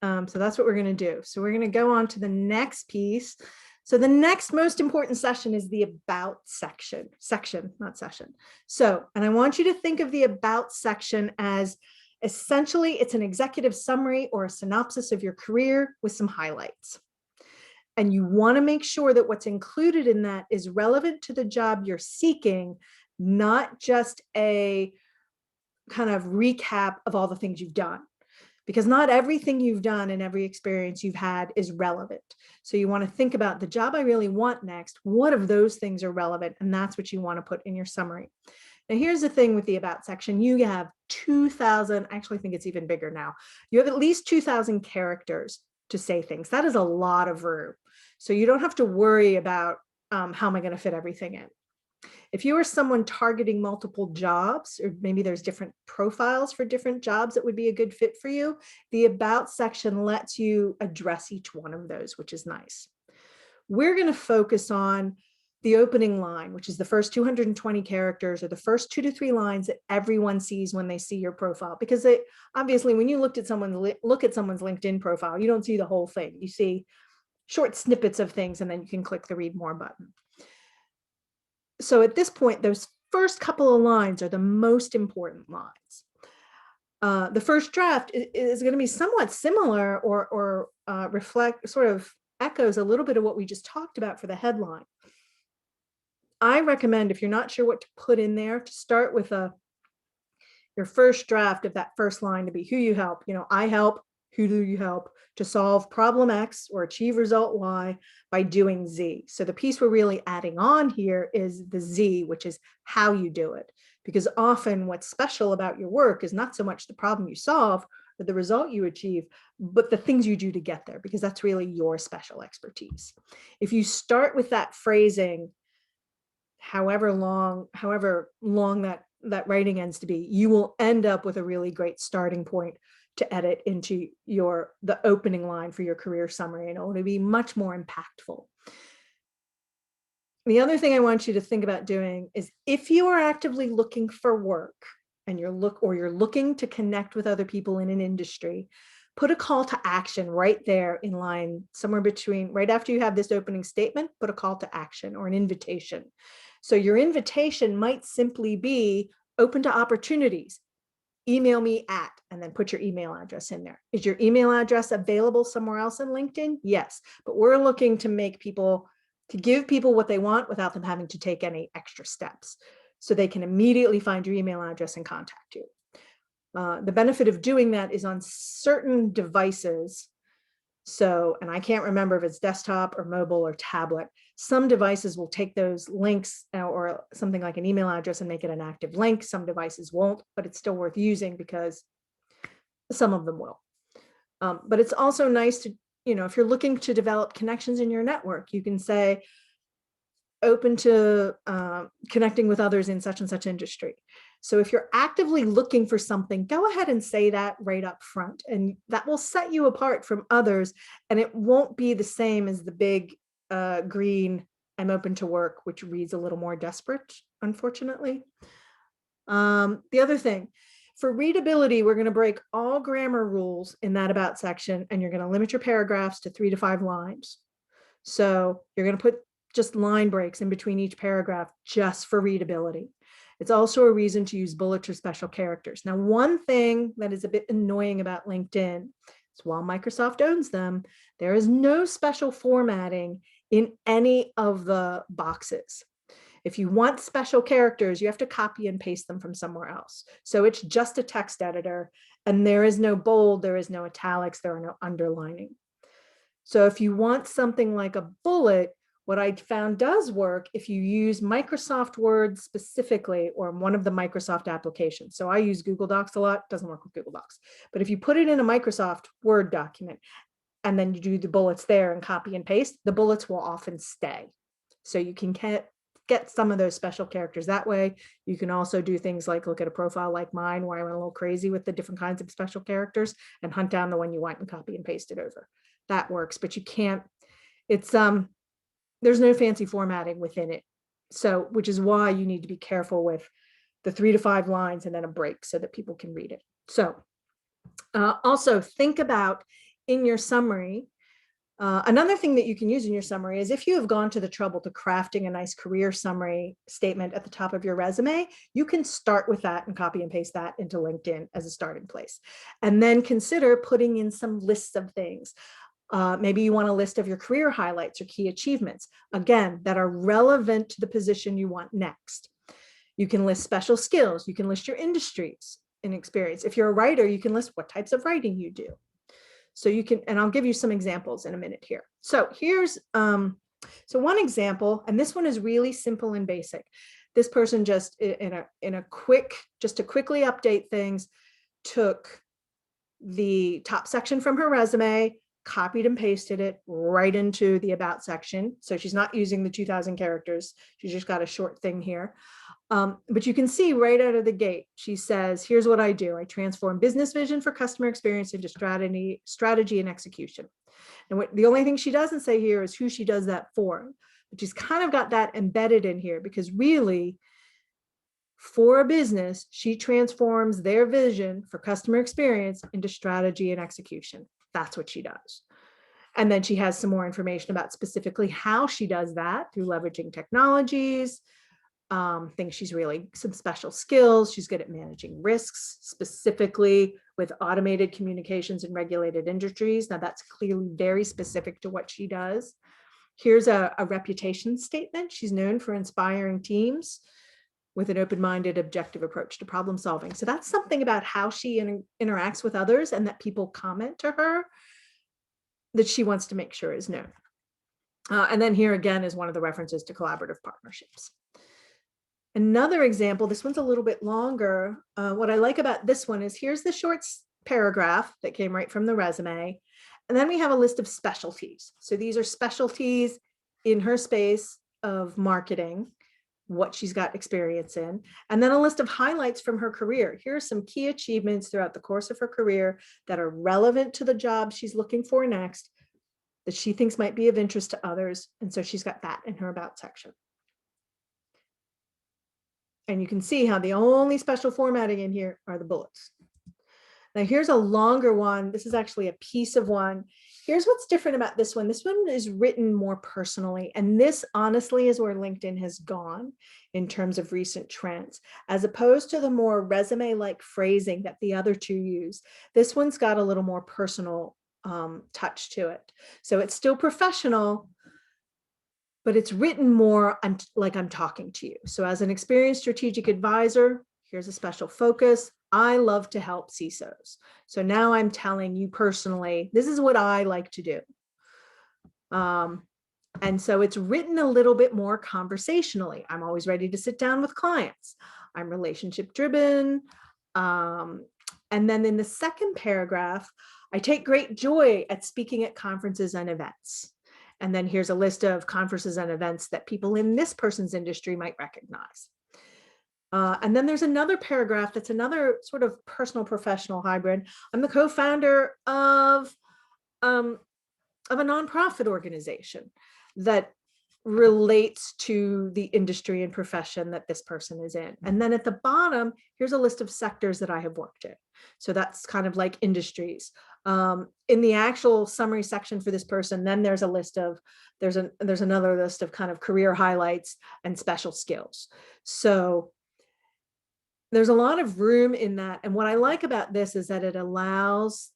Speaker 1: So that's what we're going to do. So we're going to go on to the next piece. So the next most important session is the about section, not session. So, and I want you to think of the about section as essentially it's an executive summary or a synopsis of your career with some highlights. And you want to make sure that what's included in that is relevant to the job you're seeking, not just a kind of recap of all the things you've done. Because not everything you've done and every experience you've had is relevant. So you want to think about the job I really want next. What of those things are relevant? And that's what you want to put in your summary. Now, here's the thing with the about section. You have 2,000, I actually think it's even bigger now. You have at least 2,000 characters. to say things. That is a lot of room. So you don't have to worry about how am I going to fit everything in. If you are someone targeting multiple jobs, or maybe there's different profiles for different jobs that would be a good fit for you, the About section lets you address each one of those, which is nice. We're going to focus on the opening line, which is the first 220 characters or the first 2 to 3 lines that everyone sees when they see your profile. Because obviously, when you look at someone's LinkedIn profile, you don't see the whole thing. You see short snippets of things, and then you can click the read more button. So at this point, those first couple of lines are the most important lines. The first draft is going to be somewhat similar or reflect, sort of echoes a little bit of what we just talked about for the headline. I recommend, if you're not sure what to put in there, to start with your first draft of that first line to be who you help. I help, who do you help to solve problem X or achieve result Y by doing Z. So the piece we're really adding on here is the Z, which is how you do it. Because often what's special about your work is not so much the problem you solve or the result you achieve, but the things you do to get there, because that's really your special expertise. If you start with that phrasing, however long that writing ends to be, you will end up with a really great starting point to edit into the opening line for your career summary, and it will be much more impactful. The other thing I want you to think about doing is, if you are actively looking for work and you're looking to connect with other people in an industry, put a call to action right there in line, somewhere between, right after you have this opening statement, put a call to action or an invitation. So your invitation might simply be open to opportunities. Email me at, and then put your email address in there. Is your email address available somewhere else in LinkedIn? Yes, but we're looking to give people what they want without them having to take any extra steps. So they can immediately find your email address and contact you. The benefit of doing that is on certain devices. So, and I can't remember if it's desktop or mobile or tablet, some devices will take those links or something like an email address and make it an active link. Some devices won't, but it's still worth using because some of them will. But it's also nice to, if you're looking to develop connections in your network, you can say, open to connecting with others in such and such industry. So if you're actively looking for something, go ahead and say that right up front, and that will set you apart from others, and it won't be the same as the big green "I'm open to work," which reads a little more desperate, unfortunately. The other thing, for readability, we're going to break all grammar rules in that About section, and you're going to limit your paragraphs to 3 to 5 lines. So you're going to put just line breaks in between each paragraph just for readability. It's also a reason to use bullets or special characters. Now, one thing that is a bit annoying about LinkedIn is, while Microsoft owns them, there is no special formatting in any of the boxes. If you want special characters, you have to copy and paste them from somewhere else. So it's just a text editor, and there is no bold, there is no italics, there are no underlining. So if you want something like a bullet, what I found does work if you use Microsoft Word specifically, or one of the Microsoft applications. So I use Google Docs a lot, doesn't work with Google Docs. But if you put it in a Microsoft Word document and then you do the bullets there and copy and paste, the bullets will often stay. So you can get some of those special characters that way. You can also do things like look at a profile like mine, where I went a little crazy with the different kinds of special characters, and hunt down the one you want and copy and paste it over. That works, but you can't, there's no fancy formatting within it. So, which is why you need to be careful with the 3 to 5 lines and then a break so that people can read it. So also think about in your summary, another thing that you can use in your summary is, if you have gone to the trouble to crafting a nice career summary statement at the top of your resume, you can start with that and copy and paste that into LinkedIn as a starting place. And then consider putting in some lists of things. Maybe you want a list of your career highlights or key achievements, again, that are relevant to the position you want next. You can list special skills. You can list your industries and experience. If you're a writer, you can list what types of writing you do. So you can, and I'll give you some examples in a minute here. So here's, so one example, and this one is really simple and basic. This person just just to quickly update things, took the top section from her resume, copied and pasted it right into the about section. So she's not using the 2000 characters. She's just got a short thing here. But you can see right out of the gate, she says, here's what I do. I transform business vision for customer experience into strategy and execution. And the only thing she doesn't say here is who she does that for. But she's kind of got that embedded in here, because really, for a business, she transforms their vision for customer experience into strategy and execution. That's what she does. And then she has some more information about specifically how she does that through leveraging technologies, thinks she's really some special skills. She's good at managing risks, specifically with automated communications in regulated industries. Now that's clearly very specific to what she does. Here's a reputation statement. She's known for inspiring teams with an open-minded, objective approach to problem solving. So that's something about how she interacts with others and that people comment to her that she wants to make sure is known. And then here again is one of the references to collaborative partnerships. Another example, this one's a little bit longer. What I like about this one is here's the short paragraph that came right from the resume. And then we have a list of specialties. So these are specialties in her space of marketing, what she's got experience in, and then a list of highlights from her career. Here are some key achievements throughout the course of her career that are relevant to the job she's looking for next, that she thinks might be of interest to others. And so she's got that in her about section. And you can see how the only special formatting in here are the bullets. Now here's a longer one. This is actually a piece of one. Here's what's different about this one. This one is written more personally. And this honestly is where LinkedIn has gone in terms of recent trends, as opposed to the more resume-like phrasing that the other two use. This one's got a little more personal touch to it. So it's still professional, but it's written more like I'm talking to you. So as an experienced strategic advisor, here's a special focus. I love to help CISOs. So now I'm telling you personally, this is what I like to do. And so it's written a little bit more conversationally. I'm always ready to sit down with clients. I'm relationship driven. And then in the second paragraph, I take great joy at speaking at conferences and events. And then here's a list of conferences and events that people in this person's industry might recognize. And then there's another paragraph that's another sort of personal professional hybrid. I'm the co-founder of a nonprofit organization that relates to the industry and profession that this person is in. And then at the bottom, here's a list of sectors that I have worked in. So that's kind of like industries. In the actual summary section for this person, then there's a list of, there's another list of kind of career highlights and special skills. So there's a lot of room in that. And what I like about this is that it allows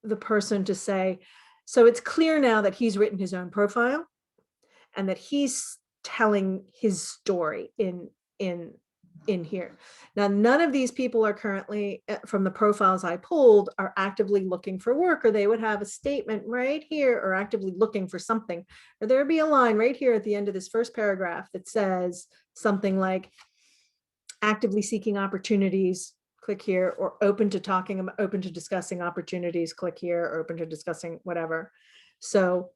Speaker 1: the person to say, so it's clear now that he's written his own profile and that he's telling his story in here. Now, none of these people are currently, from the profiles I pulled, are actively looking for work, or they would have a statement right here, or actively looking for something, or there'd be a line right here at the end of this first paragraph that says something like, actively seeking opportunities, click here, or open to discussing opportunities, click here, or open to discussing whatever. So,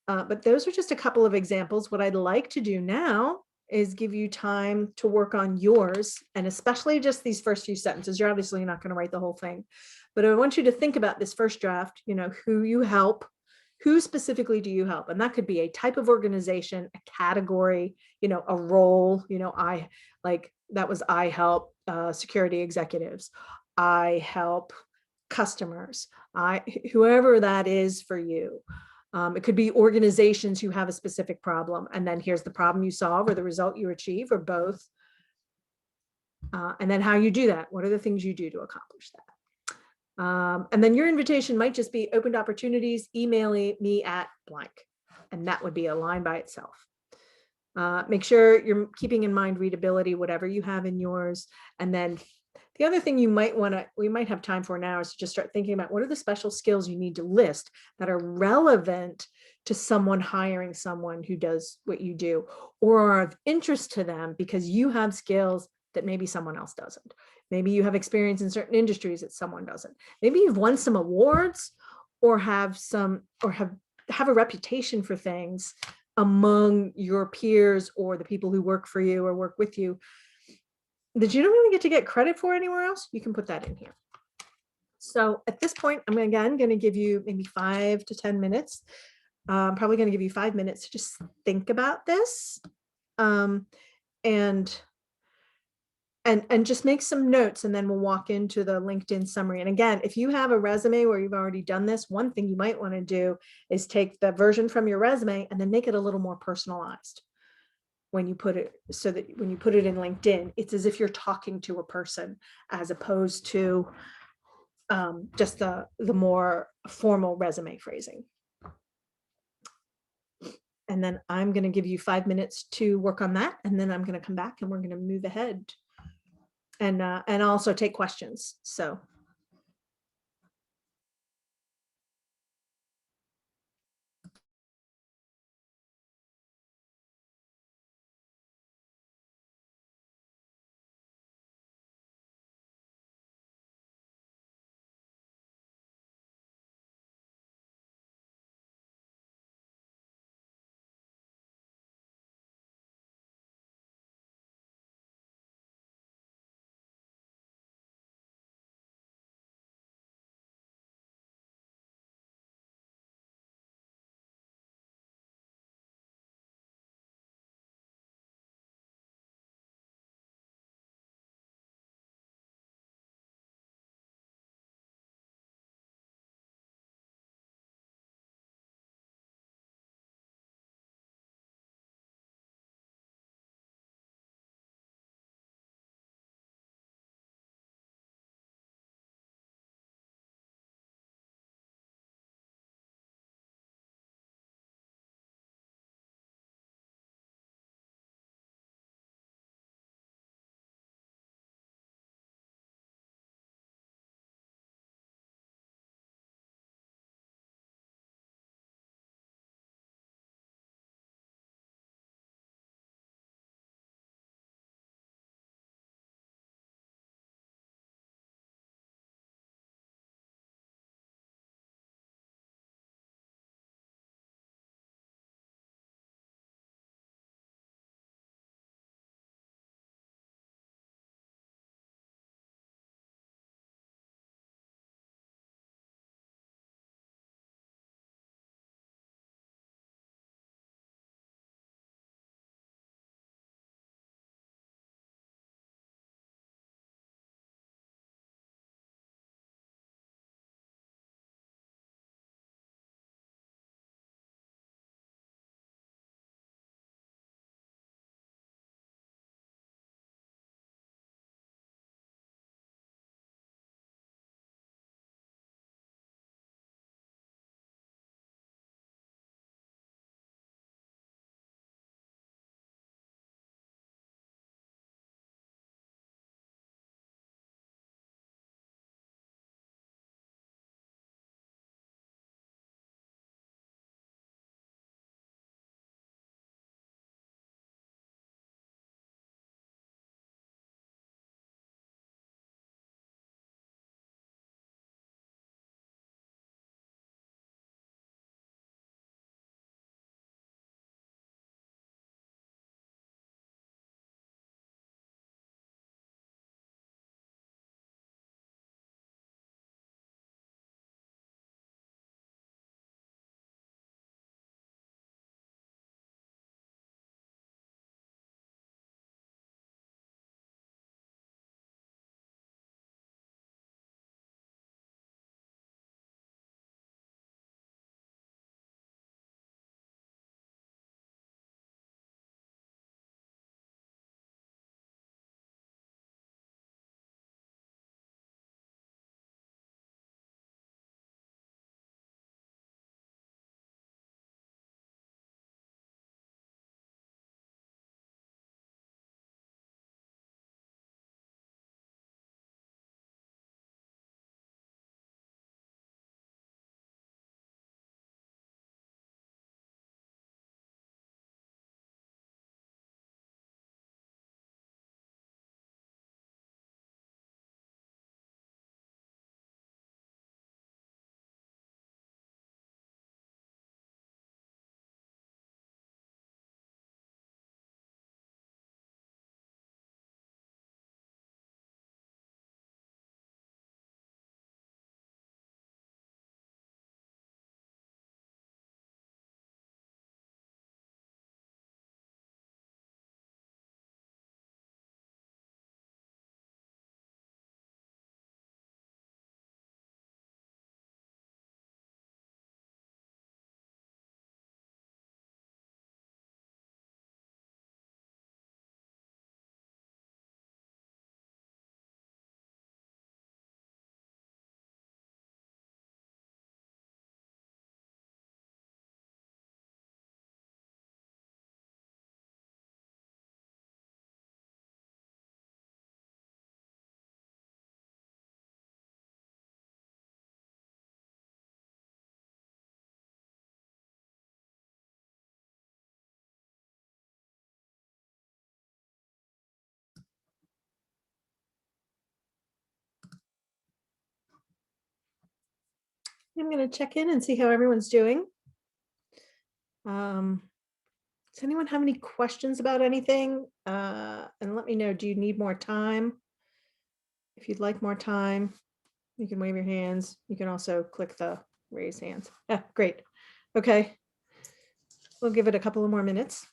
Speaker 1: but those are just a couple of examples. What I'd like to do now is give you time to work on yours, and especially just these first few sentences. You're obviously not going to write the whole thing, but I want you to think about this first draft, who you help, who specifically do you help? And that could be a type of organization, a category, a role, I help security executives. I help customers. Whoever that is for you. It could be organizations who have a specific problem. And then here's the problem you solve or the result you achieve, or both. And then how you do that. What are the things you do to accomplish that? And then your invitation might just be open to opportunities, emailing me at blank. And that would be a line by itself. Make sure you're keeping in mind readability, whatever you have in yours. And then the other thing we might have time for now is to just start thinking about what are the special skills you need to list that are relevant to someone hiring someone who does what you do, or are of interest to them because you have skills that maybe someone else doesn't. Maybe you have experience in certain industries that someone doesn't. Maybe you've won some awards, or have a reputation for things among your peers or the people who work for you or work with you that you don't really get to get credit for anywhere else, you can put that in here. So at this point, I'm again going to give you maybe 5 to 10 minutes. I'm probably going to give you 5 minutes to just think about this, and just make some notes, and then we'll walk into the LinkedIn summary. And again, if you have a resume where you've already done this, one thing you might want to do is take the version from your resume and then make it a little more personalized when you put it, so that when you put it in LinkedIn, it's as if you're talking to a person as opposed to just the more formal resume phrasing. And then I'm going to give you 5 minutes to work on that, and then I'm going to come back and we're going to move ahead and also take questions. So I'm going to check in and see how everyone's doing. Does anyone have any questions about anything? And let me know, do you need more time? If you'd like more time, you can wave your hands. You can also click the raise hands. Yeah, great. Okay. We'll give it a couple of more minutes.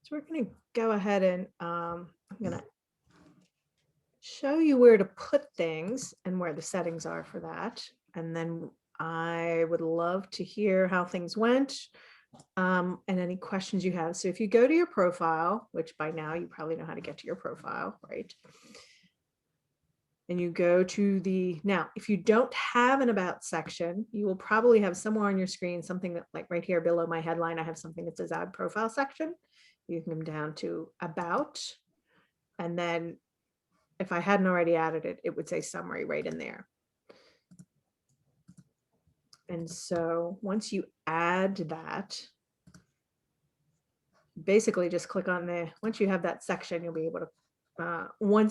Speaker 1: So we're going to go ahead and I'm going to show you where to put things and where the settings are for that. And then I would love to hear how things went and any questions you have. So if you go to your profile, which by now you probably know how to get to your profile, right? And you go to now, if you don't have an about section, you will probably have somewhere on your screen, something that like right here below my headline, I have something that says add profile section. You can come down to about, and then if I hadn't already added it, it would say summary right in there. And so once you add that, basically just click on once you have that section, you'll be able to,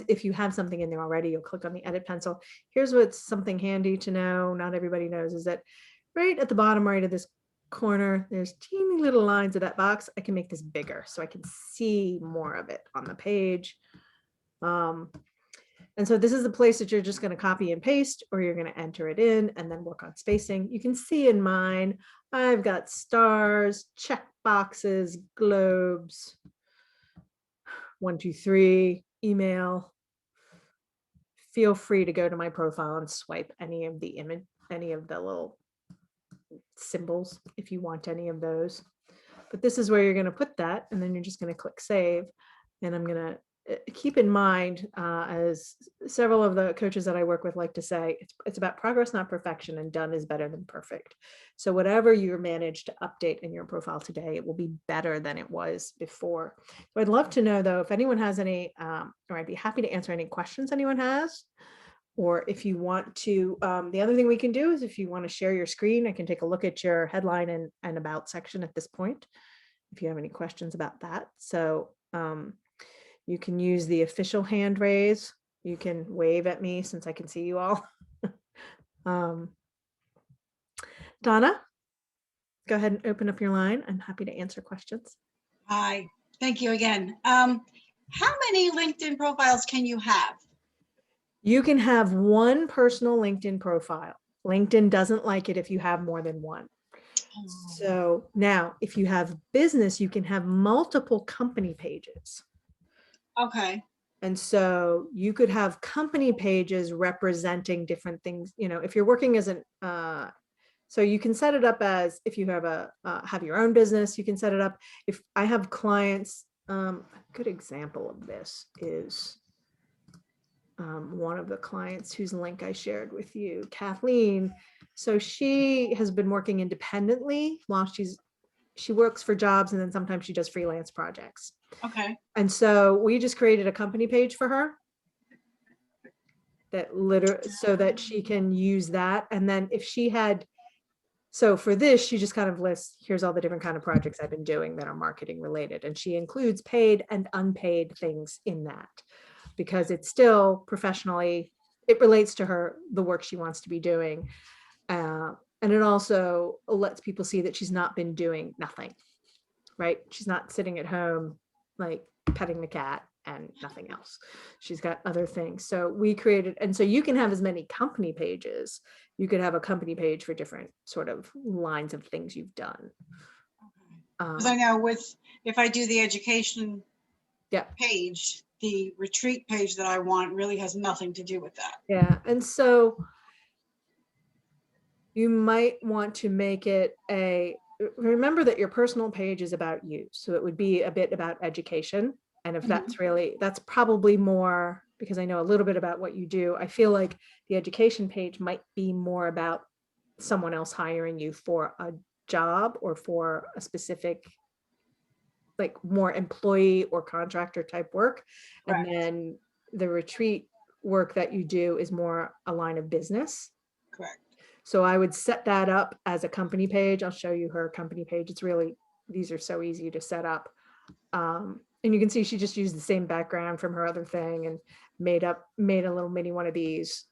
Speaker 1: if you have something in there already, you'll click on the edit pencil. Here's what's something handy to know, not everybody knows, is that right at the bottom right of this corner, there's teeny little lines of that box. I can make this bigger so I can see more of it on the page. And so this is the place that you're just going to copy and paste, or you're going to enter it in and then work on spacing. You can see in mine, I've got stars, check boxes, globes, 1, 2, 3, email. Feel free to go to my profile and swipe any of the image, any of the little symbols if you want any of those. But this is where you're going to put that, and then you're just going to click save. And I'm going to keep in mind, as several of the coaches that I work with like to say, it's about progress, not perfection, and done is better than perfect. So whatever you manage to update in your profile today, it will be better than it was before. So I'd love to know though, if anyone has any, or I'd be happy to answer any questions anyone has. Or if you want to, the other thing we can do is if you want to share your screen, I can take a look at your headline and about section at this point, if you have any questions about that. So you can use the official hand raise. You can wave at me since I can see you all. Donna, go ahead and open up your line. I'm happy to answer questions.
Speaker 3: Hi, thank you again. How many LinkedIn profiles can you have?
Speaker 1: You can have one personal LinkedIn profile. LinkedIn doesn't like it if you have more than one. So now if you have business, you can have multiple company pages.
Speaker 3: Okay.
Speaker 1: And so you could have company pages representing different things, you know, if you're working as an, so you can set it up as, if you have have your own business, you can set it up. If I have clients, a good example of this is one of the clients whose link I shared with you, Kathleen. So she has been working independently while she works for jobs, and then sometimes she does freelance projects.
Speaker 3: Okay.
Speaker 1: And so we just created a company page for her that so that she can use that. And then if she had, so for this, she just kind of lists, here's all the different kind of projects I've been doing that are marketing related. And she includes paid and unpaid things in that, because it's still professionally, it relates to her, the work she wants to be doing. And it also lets people see that she's not been doing nothing, right? She's not sitting at home, like petting the cat and nothing else. She's got other things. So we created, and so you can have as many company pages. You could have a company page for different sort of lines of things you've done.
Speaker 3: Because I know if I do the education
Speaker 1: Yeah.
Speaker 3: page, the retreat page that I want really has nothing to do with that.
Speaker 1: Yeah. And so you might want to make it remember that your personal page is about you. So it would be a bit about education. And if that's probably more, because I know a little bit about what you do, I feel like the education page might be more about someone else hiring you for a job or for a specific, like more employee or contractor type work.
Speaker 3: Correct.
Speaker 1: And then the retreat work that you do is more a line of business.
Speaker 3: Correct.
Speaker 1: So I would set that up as a company page. I'll show you her company page. It's really, these are so easy to set up. And you can see she just used the same background from her other thing and made a little mini one of these.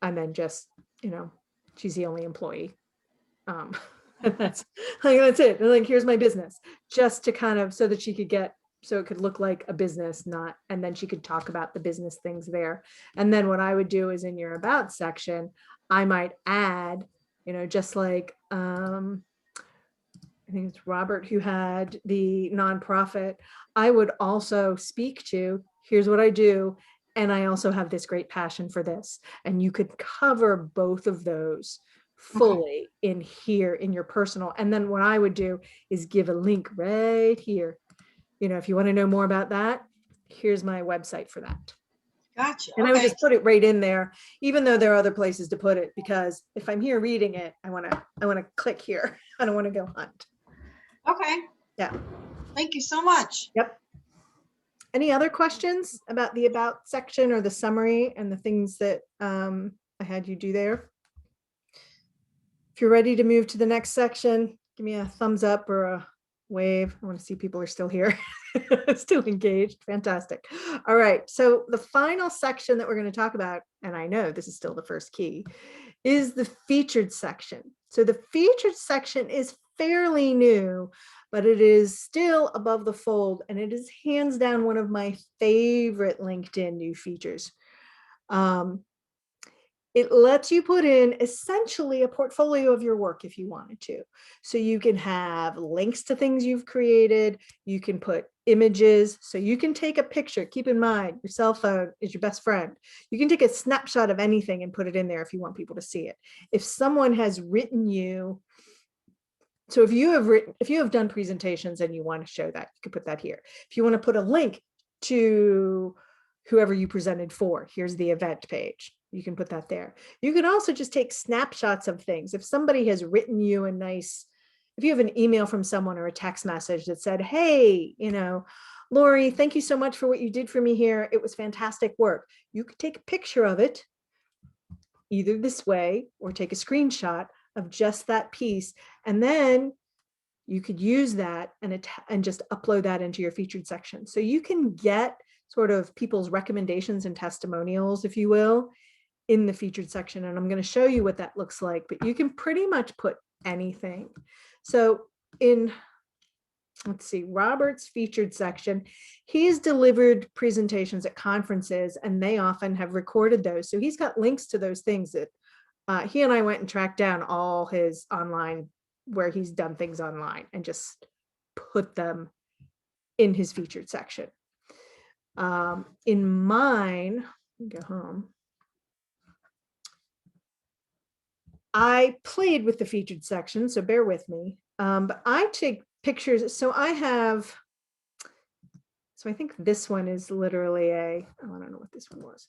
Speaker 1: And then just, she's the only employee. That's it. Like, here's my business, just to kind of, so that she could so it could look like a business, and then she could talk about the business things there. And then what I would do is in your about section, I might add, just like, I think it's Robert who had the nonprofit. I would also speak to, here's what I do. And I also have this great passion for this. And you could cover both of those fully in here in your personal. And then what I would do is give a link right here. If you want to know more about that, here's my website for that.
Speaker 3: Gotcha.
Speaker 1: And I would just put it right in there, even though there are other places to put it, because if I'm here reading it, I want to click here. I don't want to go hunt.
Speaker 3: Okay.
Speaker 1: Yeah.
Speaker 3: Thank you so much.
Speaker 1: Yep. Any other questions about the about section or the summary and the things that I had you do there? If you're ready to move to the next section, give me a thumbs up or a wave. I want to see people are still here, still engaged. Fantastic. All right. So the final section that we're going to talk about, and I know this is still the first key, is the featured section. So the featured section is fairly new, but it is still above the fold, and it is hands down one of my favorite LinkedIn new features. It lets you put in essentially a portfolio of your work if you wanted to. So you can have links to things you've created. You can put images. So you can take a picture. Keep in mind, your cell phone is your best friend. You can take a snapshot of anything and put it in there if you want people to see it. If someone has written you, so if you have done presentations and you want to show that, you could put that here. If you want to put a link to whoever you presented for, here's the event page. You can put that there. You can also just take snapshots of things. If somebody has written you if you have an email from someone or a text message that said, hey, Lori, thank you so much for what you did for me here. It was fantastic work. You could take a picture of it either this way or take a screenshot of just that piece. And then you could use that and just upload that into your featured section. So you can get sort of people's recommendations and testimonials, if you will, in the featured section. And I'm going to show you what that looks like, but you can pretty much put anything. So let's see, Robert's featured section, he's delivered presentations at conferences and they often have recorded those. So he's got links to those things that he and I went and tracked down all his online, where he's done things online, and just put them in his featured section. In mine, go home. I played with the featured section, so bear with me. But I take pictures. So I think this one is literally I don't know what this one was.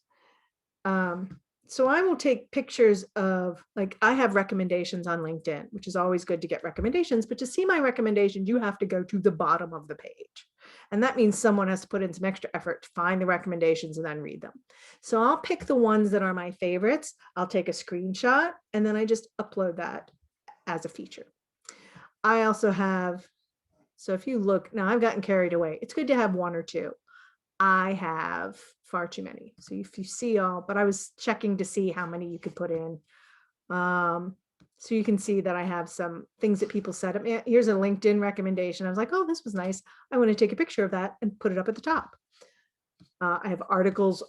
Speaker 1: So I will take pictures of, like, I have recommendations on LinkedIn, which is always good to get recommendations, but to see my recommendations, you have to go to the bottom of the page. And that means someone has to put in some extra effort to find the recommendations and then read them. So I'll pick the ones that are my favorites. I'll take a screenshot and then I just upload that as a feature. I also have, so if you look, now I've gotten carried away. It's good to have one or two. I have far too many. So if you see all, but I was checking to see how many you could put in. So you can see that I have some things that people said. Here's a LinkedIn recommendation. I was like, oh, this was nice. I want to take a picture of that and put it up at the top. I have articles,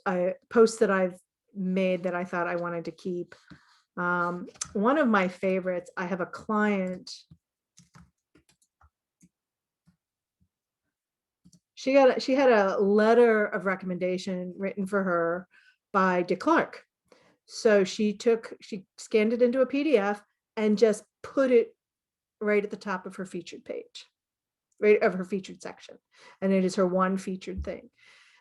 Speaker 1: posts that I've made that I thought I wanted to keep. One of my favorites, I have a client. She had a letter of recommendation written for her by Dick Clark. So she scanned it into a PDF and just put it right at the top of her featured page, right of her featured section. And it is her one featured thing.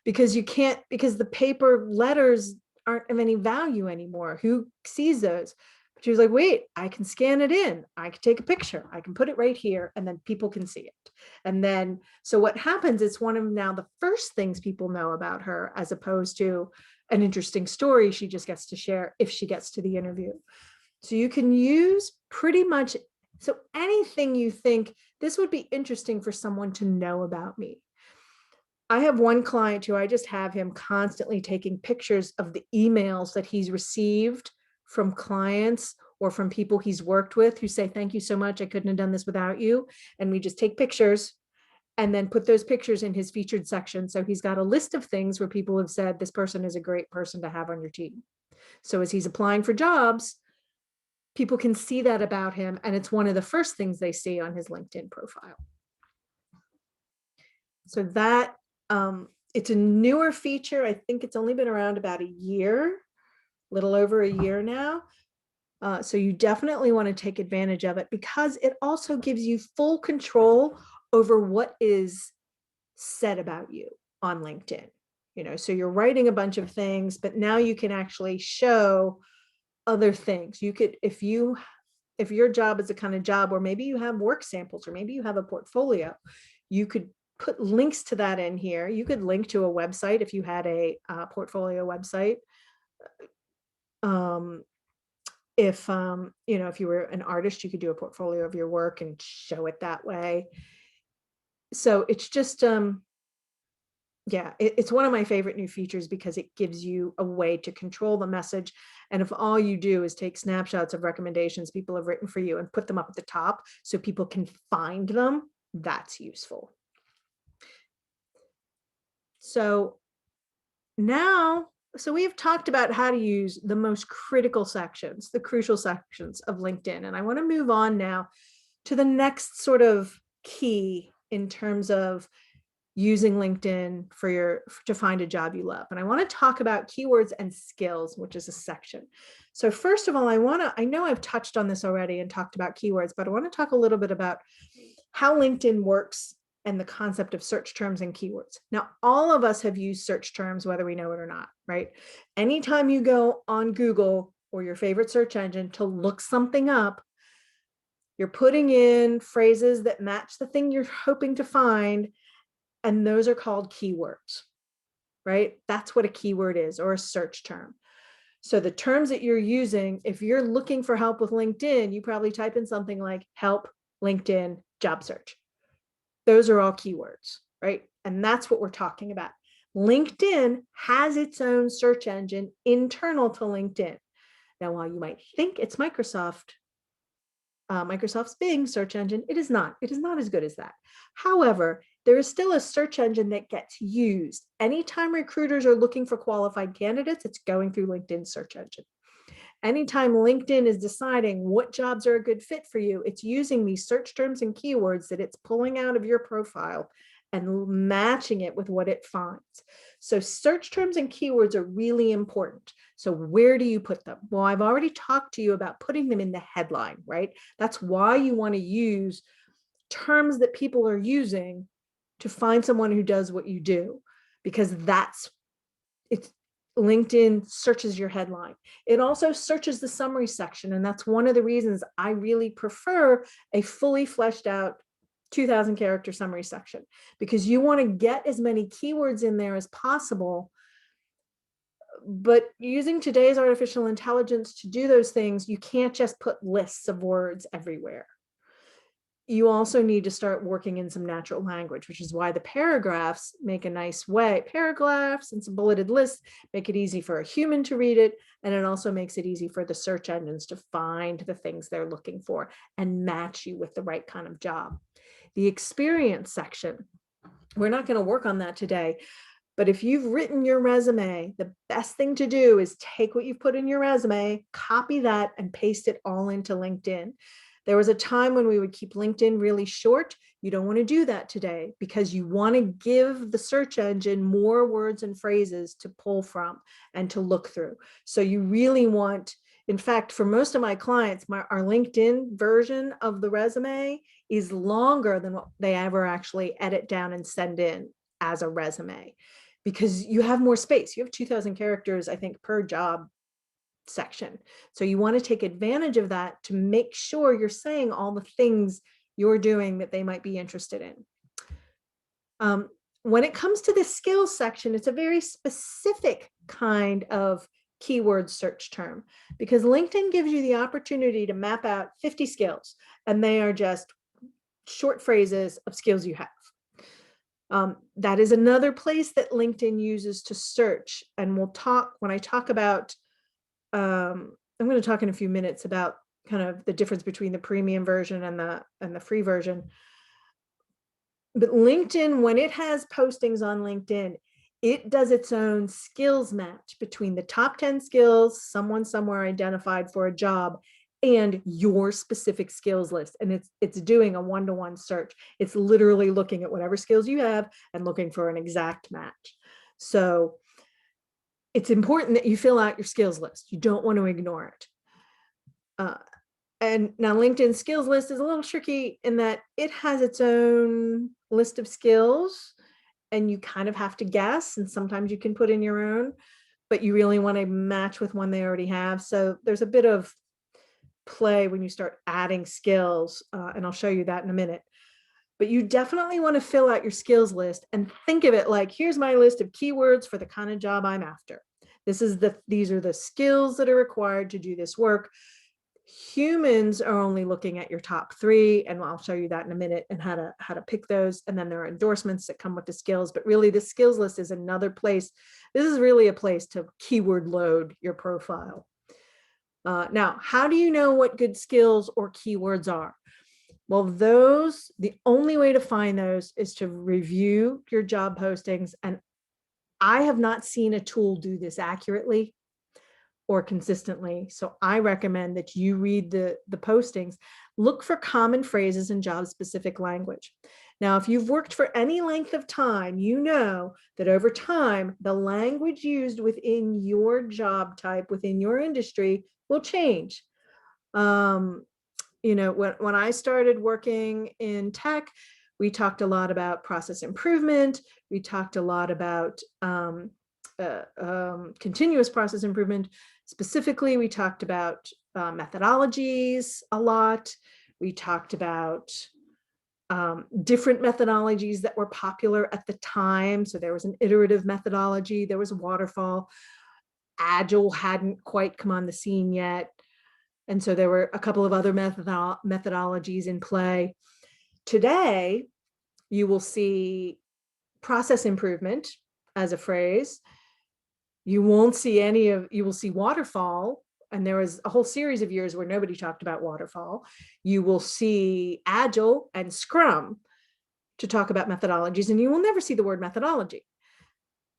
Speaker 1: Because the paper letters aren't of any value anymore. Who sees those? But she was like, wait, I can scan it in. I can take a picture. I can put it right here and then people can see it. And then, so what happens, it's one of now the first things people know about her, as opposed to an interesting story she just gets to share if she gets to the interview. So you can use pretty much, so anything you think this would be interesting for someone to know about me. I have one client who I just have him constantly taking pictures of the emails that he's received from clients or from people he's worked with who say, thank you so much, I couldn't have done this without you. And we just take pictures and then put those pictures in his featured section. So he's got a list of things where people have said, this person is a great person to have on your team. So as he's applying for jobs, people can see that about him. And it's one of the first things they see on his LinkedIn profile. So that, it's a newer feature. I think it's only been around about a year, a little over a year now. So you definitely want to take advantage of it because it also gives you full control over what is said about you on LinkedIn. So you're writing a bunch of things, but now you can actually show other things. You could, if your job is a kind of job where maybe you have work samples or maybe you have a portfolio, you could put links to that in here. You could link to a website if you had a portfolio website. If you were an artist, you could do a portfolio of your work and show it that way. So it's just, it's one of my favorite new features because it gives you a way to control the message. And if all you do is take snapshots of recommendations people have written for you and put them up at the top so people can find them, that's useful. So we've talked about how to use the most critical sections, the crucial sections of LinkedIn. And I want to move on now to the next sort of key in terms of using LinkedIn to find a job you love. And I want to talk about keywords and skills, which is a section. So first of all, I know I've touched on this already and talked about keywords, but I want to talk a little bit about how LinkedIn works and the concept of search terms and keywords. Now, all of us have used search terms, whether we know it or not, right? Anytime you go on Google or your favorite search engine to look something up, you're putting in phrases that match the thing you're hoping to find, and those are called keywords, right? That's what a keyword is, or a search term. So the terms that you're using, if you're looking for help with LinkedIn, you probably type in something like help, LinkedIn, job search. Those are all keywords, right? And that's what we're talking about. LinkedIn has its own search engine internal to LinkedIn. Now, while you might think it's Microsoft's Bing search engine, it is not. It is not as good as that. However, there is still a search engine that gets used. Anytime recruiters are looking for qualified candidates, it's going through LinkedIn's search engine. Anytime LinkedIn is deciding what jobs are a good fit for you, it's using these search terms and keywords that it's pulling out of your profile and matching it with what it finds. So search terms and keywords are really important. So where do you put them? Well, I've already talked to you about putting them in the headline, right? That's why you want to use terms that people are using to find someone who does what you do, because LinkedIn searches your headline. It also searches the summary section. And that's one of the reasons I really prefer a fully fleshed out 2,000 character summary section, because you want to get as many keywords in there as possible. But using today's artificial intelligence to do those things, you can't just put lists of words everywhere. You also need to start working in some natural language, which is why the paragraphs make a nice way. Paragraphs and some bulleted lists make it easy for a human to read it. And it also makes it easy for the search engines to find the things they're looking for and match you with the right kind of job. The experience section, we're not going to work on that today. But if you've written your resume, the best thing to do is take what you've put in your resume, copy that, and paste it all into LinkedIn. There was a time when we would keep LinkedIn really short. You don't want to do that today because you want to give the search engine more words and phrases to pull from and to look through. So you really want, in fact, for most of my clients, our LinkedIn version of the resume is longer than what they ever actually edit down and send in as a resume, because you have more space. You have 2,000 characters, I think, per job section. So you want to take advantage of that to make sure you're saying all the things you're doing that they might be interested in. When it comes to the skills section, it's a very specific kind of keyword search term, because LinkedIn gives you the opportunity to map out 50 skills, and they are just short phrases of skills you have. That is another place that LinkedIn uses to search. And we'll talk, when I talk about, I'm going to talk in a few minutes about kind of the difference between the premium version and the free version. But LinkedIn, when it has postings on LinkedIn, it does its own skills match between the top 10 skills someone somewhere identified for a job and your specific skills list. And it's doing a one-to-one search. It's literally looking at whatever skills you have and looking for an exact match. So it's important that you fill out your skills list. You don't want to ignore it. And now LinkedIn skills list is a little tricky in that it has its own list of skills, and you kind of have to guess, and sometimes you can put in your own, but you really want to match with one they already have. So there's a bit of play when you start adding skills, and I'll show you that in a minute. But you definitely want to fill out your skills list and think of it like, here's my list of keywords for the kind of job I'm after. These are the skills that are required to do this work. Humans are only looking at your top 3, and I'll show you that in a minute, and how to pick those. And then there are endorsements that come with the skills, but really the skills list is another place. This is really a place to keyword load your profile. Now, how do you know what good skills or keywords are? Well, the only way to find those is to review your job postings. And I have not seen a tool do this accurately or consistently. So I recommend that you read the postings, look for common phrases in job specific language. Now, if you've worked for any length of time, you know that over time, the language used within your job type, within your industry will change. When I started working in tech, we talked a lot about process improvement. We talked a lot about continuous process improvement. Specifically, we talked about methodologies a lot. We talked about different methodologies that were popular at the time. So there was an iterative methodology, there was a waterfall. Agile hadn't quite come on the scene yet. And so there were a couple of other methodologies in play. Today, you will see process improvement as a phrase. You will see waterfall, and there was a whole series of years where nobody talked about waterfall. You will see Agile and Scrum to talk about methodologies, and you will never see the word methodology.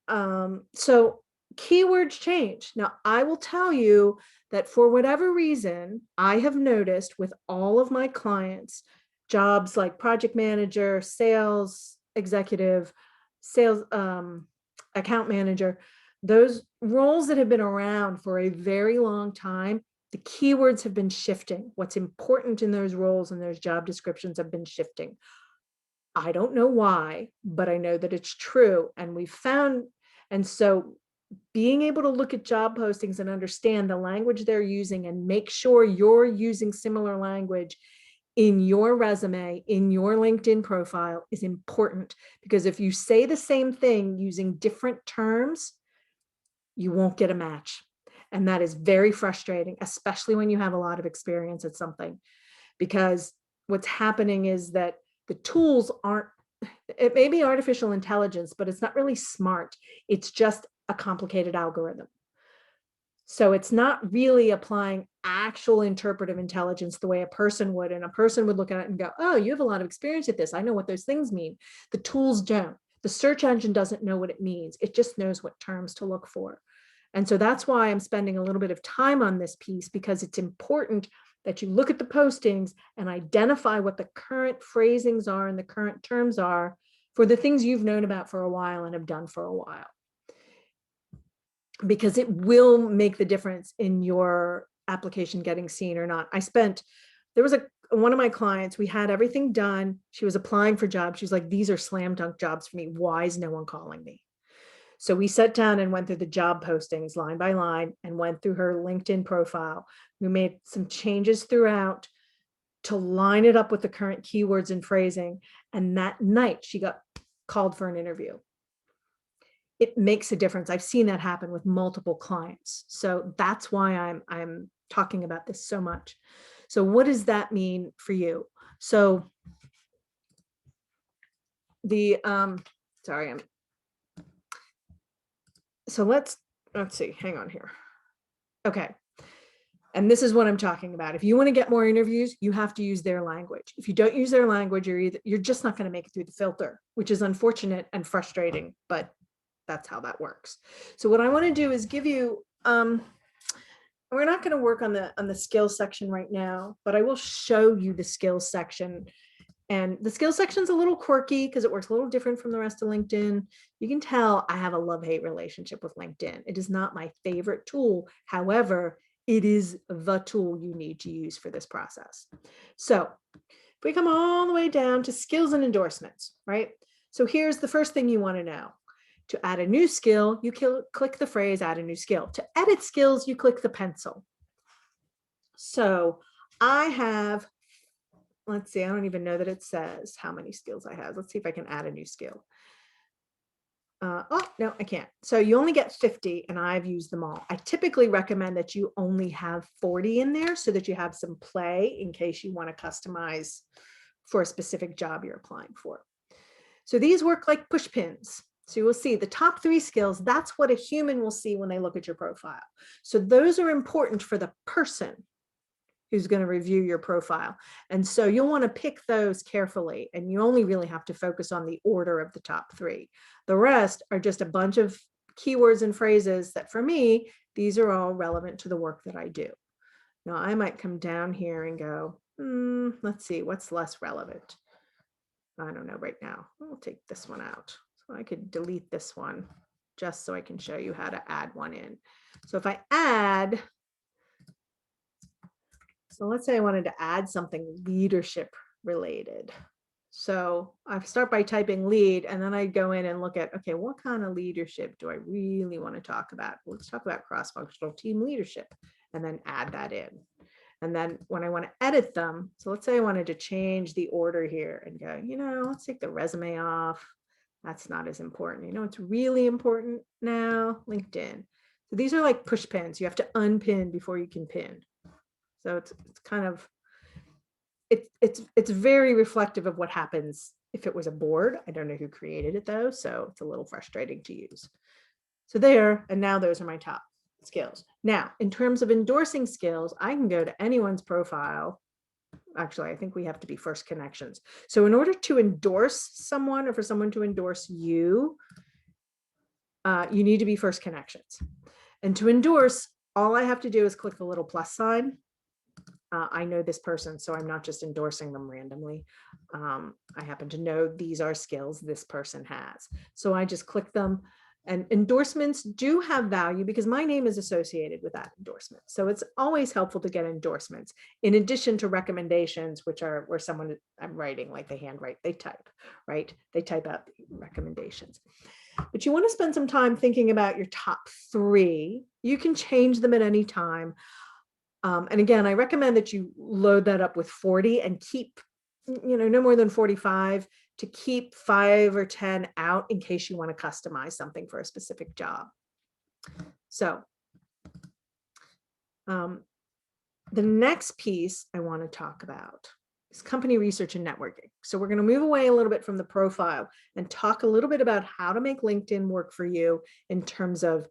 Speaker 1: So keywords change. Now, I will tell you that for whatever reason, I have noticed with all of my clients, jobs like project manager, sales executive, sales account manager, those roles that have been around for a very long time, the keywords have been shifting. What's important in those roles and those job descriptions have been shifting. I don't know why, but I know that it's true. And so being able to look at job postings and understand the language they're using and make sure you're using similar language in your resume, in your LinkedIn profile is important, because if you say the same thing using different terms, you won't get a match. And that is very frustrating, especially when you have a lot of experience at something, because what's happening is that the tools it may be artificial intelligence, but it's not really smart. It's just a complicated algorithm. So it's not really applying actual interpretive intelligence the way a person would. And a person would look at it and go, oh, you have a lot of experience at this. I know what those things mean. The tools don't. The search engine doesn't know what it means. It just knows what terms to look for. And so that's why I'm spending a little bit of time on this piece, because it's important that you look at the postings and identify what the current phrasings are and the current terms are for the things you've known about for a while and have done for a while. Because it will make the difference in your application getting seen or not. There was one of my clients, we had everything done. She was applying for jobs. She was like, these are slam dunk jobs for me. Why is no one calling me? So we sat down and went through the job postings line by line and went through her LinkedIn profile. We made some changes throughout to line it up with the current keywords and phrasing. And that night she got called for an interview. It makes a difference. I've seen that happen with multiple clients. So that's why I'm talking about this so much. So what does that mean for you? So so let's see, hang on here. Okay. And this is what I'm talking about. If you want to get more interviews, you have to use their language. If you don't use their language, you're just not going to make it through the filter, which is unfortunate and frustrating, but that's how that works. So what I want to do is give you, we're not going to work on the skills section right now, but I will show you the skills section. And the skills section is a little quirky because it works a little different from the rest of LinkedIn. You can tell I have a love-hate relationship with LinkedIn. It is not my favorite tool. However, it is the tool you need to use for this process. So if we come all the way down to skills and endorsements, right? So here's the first thing you want to know. To add a new skill, you click the phrase, add a new skill. To edit skills, you click the pencil. So I have, let's see, I don't even know that it says how many skills I have. Let's see if I can add a new skill. Oh, no, I can't. So you only get 50 and I've used them all. I typically recommend that you only have 40 in there so that you have some play in case you want to customize for a specific job you're applying for. So these work like push pins. So you will see the top 3 skills. That's what a human will see when they look at your profile. So those are important for the person who's going to review your profile. And so you'll want to pick those carefully, and you only really have to focus on the order of the top 3. The rest are just a bunch of keywords and phrases that for me, these are all relevant to the work that I do. Now I might come down here and go, let's see, what's less relevant? I don't know right now. I'll take this one out. So I could delete this one just so I can show you how to add one in. So if I add, so let's say I wanted to add something leadership related. So I start by typing lead, and then I go in and look at, okay, what kind of leadership do I really want to talk about? Let's talk about cross-functional team leadership, and then add that in. And then when I want to edit them, so let's say I wanted to change the order here and go, let's take the resume off. That's not as important. It's really important now, LinkedIn. So these are like push pins. You have to unpin before you can pin. So it's kind of, it's very reflective of what happens if it was a board. I don't know who created it though, so it's a little frustrating to use. So there, and now those are my top skills. Now, in terms of endorsing skills, I can go to anyone's profile. Actually, I think we have to be first connections. So in order to endorse someone or for someone to endorse you, you need to be first connections. And to endorse, all I have to do is click the little plus sign. I know this person, so I'm not just endorsing them randomly. I happen to know these are skills this person has. So I just click them. And endorsements do have value because my name is associated with that endorsement. So it's always helpful to get endorsements in addition to recommendations, which are where someone I'm writing, like they handwrite, they type, right? They type out recommendations. But you want to spend some time thinking about your top 3. You can change them at any time. And again, I recommend that you load that up with 40 and keep, no more than 45, to keep 5 or 10 out in case you want to customize something for a specific job. So the next piece I want to talk about is company research and networking. So we're going to move away a little bit from the profile and talk a little bit about how to make LinkedIn work for you in terms of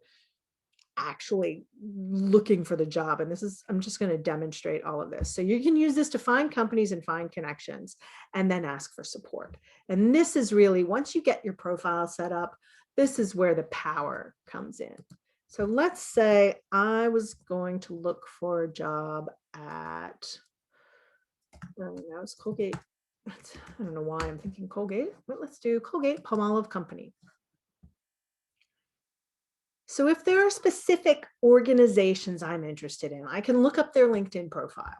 Speaker 1: actually looking for the job. And I'm just going to demonstrate all of this. So you can use this to find companies and find connections and then ask for support. And this is really, once you get your profile set up, this is where the power comes in. So let's say I was going to look for a job at, it's Colgate. I don't know why I'm thinking Colgate, but let's do Colgate-Palmolive Company. So if there are specific organizations I'm interested in, I can look up their LinkedIn profile.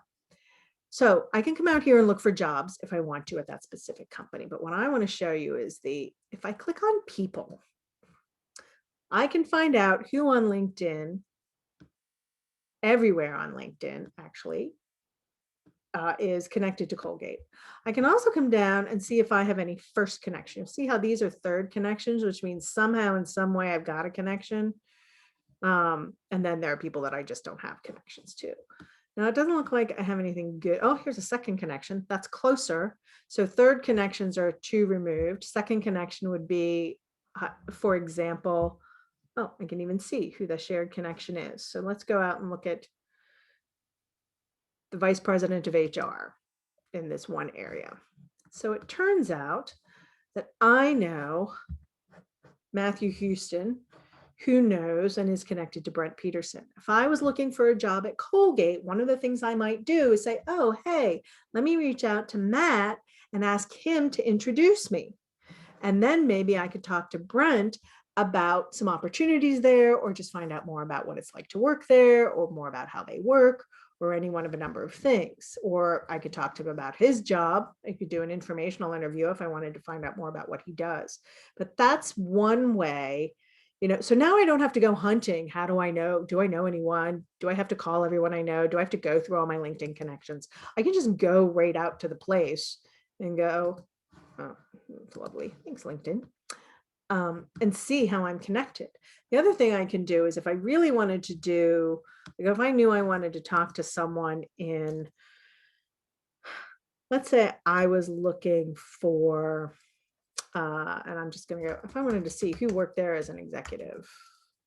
Speaker 1: So I can come out here and look for jobs if I want to at that specific company. But what I want to show you is if I click on people, I can find out who on LinkedIn, everywhere on LinkedIn actually, is connected to Colgate. I can also come down and see if I have any first connection. You'll see how these are third connections, which means somehow in some way I've got a connection. And then there are people that I just don't have connections to. Now it doesn't look like I have anything good. Oh, here's a second connection. That's closer. So third connections are 2 removed. Second connection would be, for example, oh, I can even see who the shared connection is. So let's go out and look at the vice president of HR in this one area. So it turns out that I know Matthew Houston, who knows and is connected to Brent Peterson. If I was looking for a job at Colgate, one of the things I might do is say, oh, hey, let me reach out to Matt and ask him to introduce me. And then maybe I could talk to Brent about some opportunities there, or just find out more about what it's like to work there, or more about how they work, or any one of a number of things. Or I could talk to him about his job. I could do an informational interview if I wanted to find out more about what he does. But that's one way, so now I don't have to go hunting. How do I know? Do I know anyone? Do I have to call everyone I know? Do I have to go through all my LinkedIn connections? I can just go right out to the place and go, oh, it's lovely. Thanks, LinkedIn. And see how I'm connected. The other thing I can do is if I really wanted to do, like if I knew I wanted to talk to someone in, let's say I was looking for, and I'm just going to go, if I wanted to see who worked there as an executive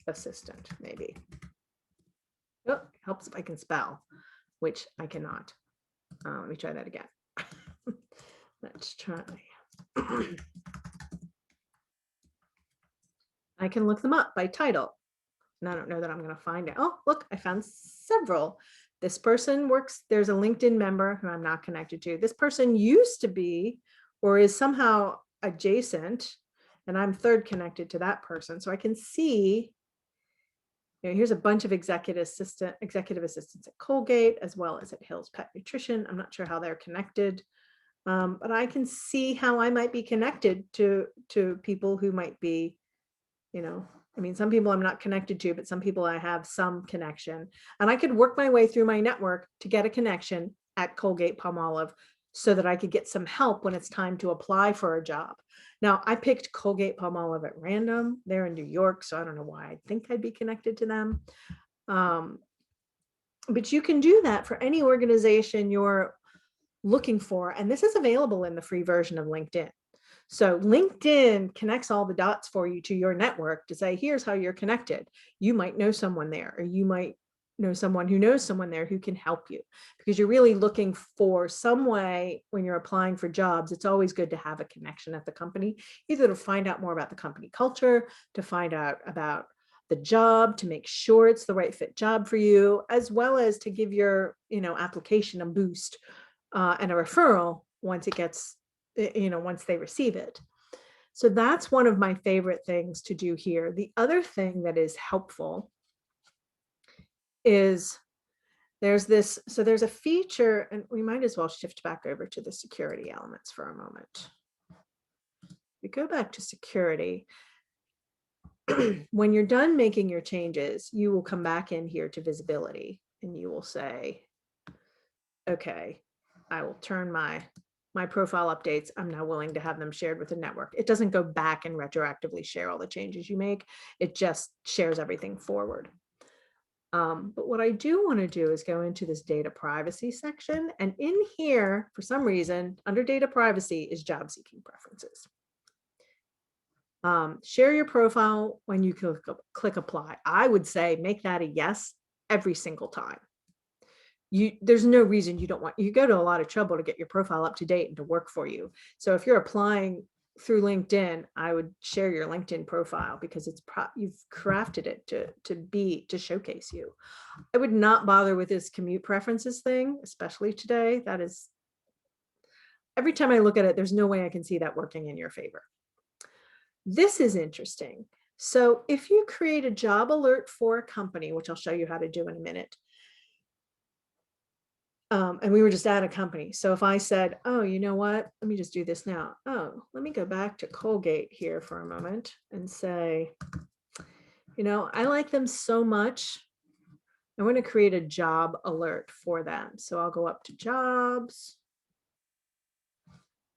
Speaker 1: assistant, maybe. Oh, it helps if I can spell, which I cannot. Let me try that again. Let's try. I can look them up by title. And I don't know that I'm going to find it. Oh, look, I found several. This person works, there's a LinkedIn member who I'm not connected to. This person used to be, or is somehow adjacent, and I'm third connected to that person. So I can see, here's a bunch of executive assistants at Colgate, as well as at Hill's Pet Nutrition. I'm not sure how they're connected, but I can see how I might be connected to people who might be, some people I'm not connected to, but some people I have some connection. And I could work my way through my network to get a connection at Colgate-Palmolive so that I could get some help when it's time to apply for a job. Now, I picked Colgate-Palmolive at random. They're in New York, so I don't know why I think I'd be connected to them. But you can do that for any organization you're looking for. And this is available in the free version of LinkedIn. So LinkedIn connects all the dots for you to your network to say, here's how you're connected. You might know someone there, or you might know someone who knows someone there who can help you, because you're really looking for some way when you're applying for jobs. It's always good to have a connection at the company, either to find out more about the company culture, to find out about the job, to make sure it's the right fit job for you, as well as to give your application a boost and a referral once it gets, once they receive it. So that's one of my favorite things to do here. The other thing that is helpful is there's a feature, and we might as well shift back over to the security elements for a moment. We go back to security. When you're done making your changes, you will come back in here to visibility, and you will say, okay, I will turn my profile updates. I'm now willing to have them shared with the network. It doesn't go back and retroactively share all the changes you make. It just shares everything forward. But what I do want to do is go into this data privacy section. And in here, for some reason, under data privacy is job seeking preferences. Share your profile when you click apply. I would say make that a yes every single time. There's no reason you don't want, you go to a lot of trouble to get your profile up to date and to work for you. So if you're applying through LinkedIn, I would share your LinkedIn profile because it's you've crafted it to showcase you. I would not bother with this commute preferences thing, especially today. That is, every time I look at it, there's no way I can see that working in your favor. This is interesting. So if you create a job alert for a company, which I'll show you how to do in a minute, and we were just at a company. So if I said, oh, you know what, let me just do this now. Oh, let me go back to Colgate here for a moment and say, you know, I like them so much. I want to create a job alert for them. So I'll go up to jobs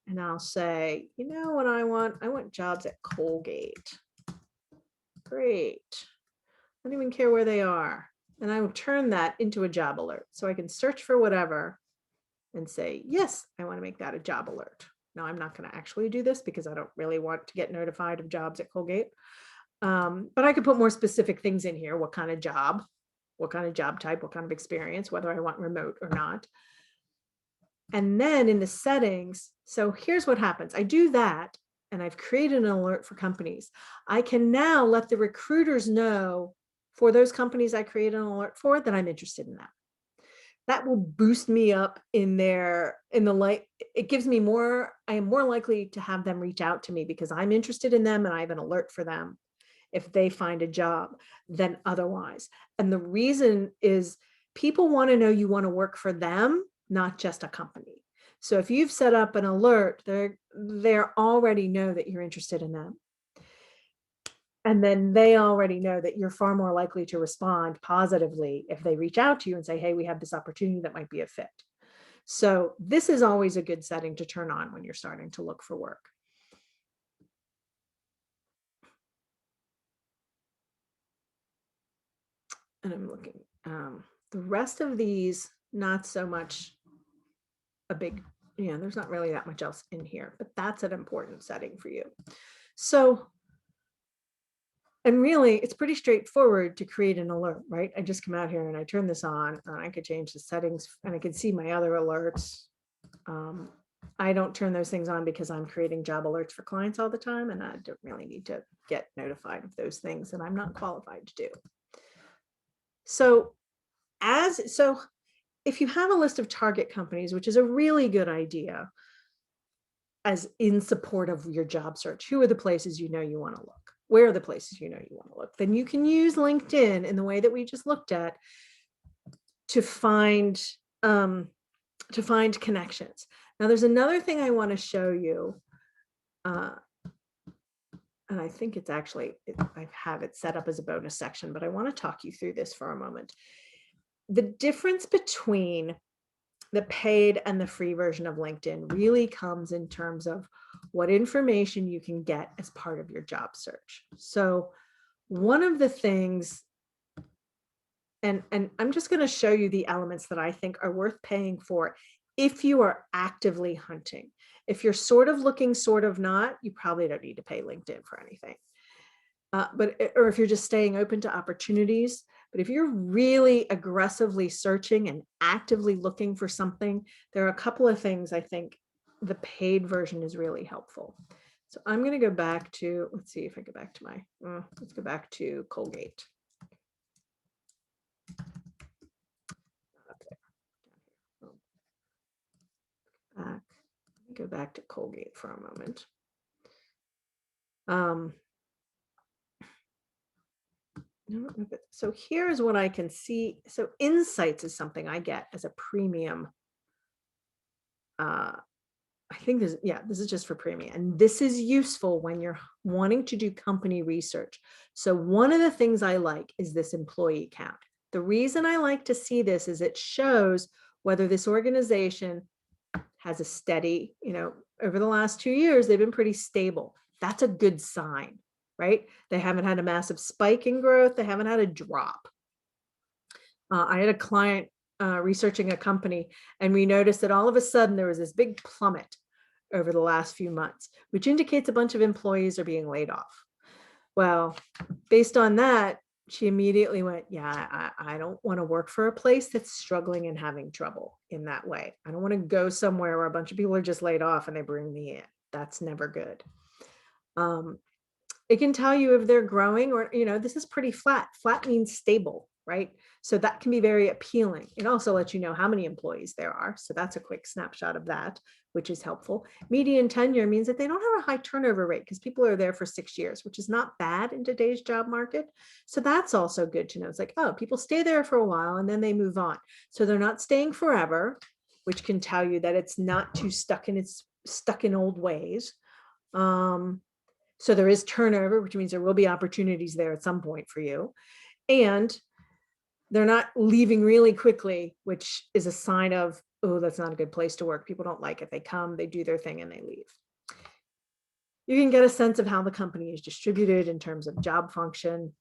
Speaker 1: and I'll say, you know what I want? I want jobs at Colgate. Great. I don't even care where they are. And I will turn that into a job alert. So I can search for whatever and say, yes, I want to make that a job alert. Now, I'm not going to actually do this because I don't really want to get notified of jobs at Colgate. But I could put more specific things in here. What kind of job type, what kind of experience, whether I want remote or not. And then in the settings, so here's what happens. I do that and I've created an alert for companies. I can now let the recruiters know for those companies I create an alert for that I'm interested in them. That will boost me up in the light. It gives me more, I am more likely to have them reach out to me because I'm interested in them and I have an alert for them if they find a job than otherwise. And the reason is people want to know you want to work for them, not just a company. So if you've set up an alert, they're already know that you're interested in them. And then they already know that you're far more likely to respond positively if they reach out to you and say, hey, we have this opportunity that might be a fit. So this is always a good setting to turn on when you're starting to look for work. And I'm looking, the rest of these, not so much a big, there's not really that much else in here, but that's an important setting for you. So, and really, it's pretty straightforward to create an alert, right? I just come out here and I turn this on and I could change the settings and I can see my other alerts. I don't turn those things on because I'm creating job alerts for clients all the time and I don't really need to get notified of those things that I'm not qualified to do. So if you have a list of target companies, which is a really good idea as in support of your job search, who are the places you know you want to look? Where are the places you know you want to look? Then you can use LinkedIn in the way that we just looked at to find connections. Now, there's another thing I want to show you. And I think it's actually, I have it set up as a bonus section, but I want to talk you through this for a moment. The difference between the paid and the free version of LinkedIn really comes in terms of what information you can get as part of your job search. So one of the things, and I'm just going to show you the elements that I think are worth paying for if you are actively hunting. If you're sort of looking, sort of not, you probably don't need to pay LinkedIn for anything. Or if you're just staying open to opportunities. But if you're really aggressively searching and actively looking for something, there are a couple of things I think the paid version is really helpful. So I'm going to go back to, let's see if I go back to let's go back to Colgate. Go back to Colgate for a moment. So here's what I can see. So insights is something I get as a premium. I think this is just for premium. And this is useful when you're wanting to do company research. So one of the things I like is this employee count. The reason I like to see this is it shows whether this organization has a steady, over the last 2 years, they've been pretty stable. That's a good sign, right? They haven't had a massive spike in growth. They haven't had a drop. I had a client researching a company and we noticed that all of a sudden there was this big plummet over the last few months, which indicates a bunch of employees are being laid off. Well, based on that, she immediately went, yeah, I don't want to work for a place that's struggling and having trouble in that way. I don't want to go somewhere where a bunch of people are just laid off and they bring me in. That's never good. It can tell you if they're growing or, this is pretty flat. Flat means stable, right? So that can be very appealing. It also lets you know how many employees there are. So that's a quick snapshot of that, which is helpful. Median tenure means that they don't have a high turnover rate because people are there for 6 years, which is not bad in today's job market. So that's also good to know. It's like, oh, people stay there for a while and then they move on. So they're not staying forever, which can tell you that it's not too stuck in old ways. So there is turnover, which means there will be opportunities there at some point for you. And they're not leaving really quickly, which is a sign of, oh, that's not a good place to work. People don't like it. They come, they do their thing, and they leave. You can get a sense of how the company is distributed in terms of job function.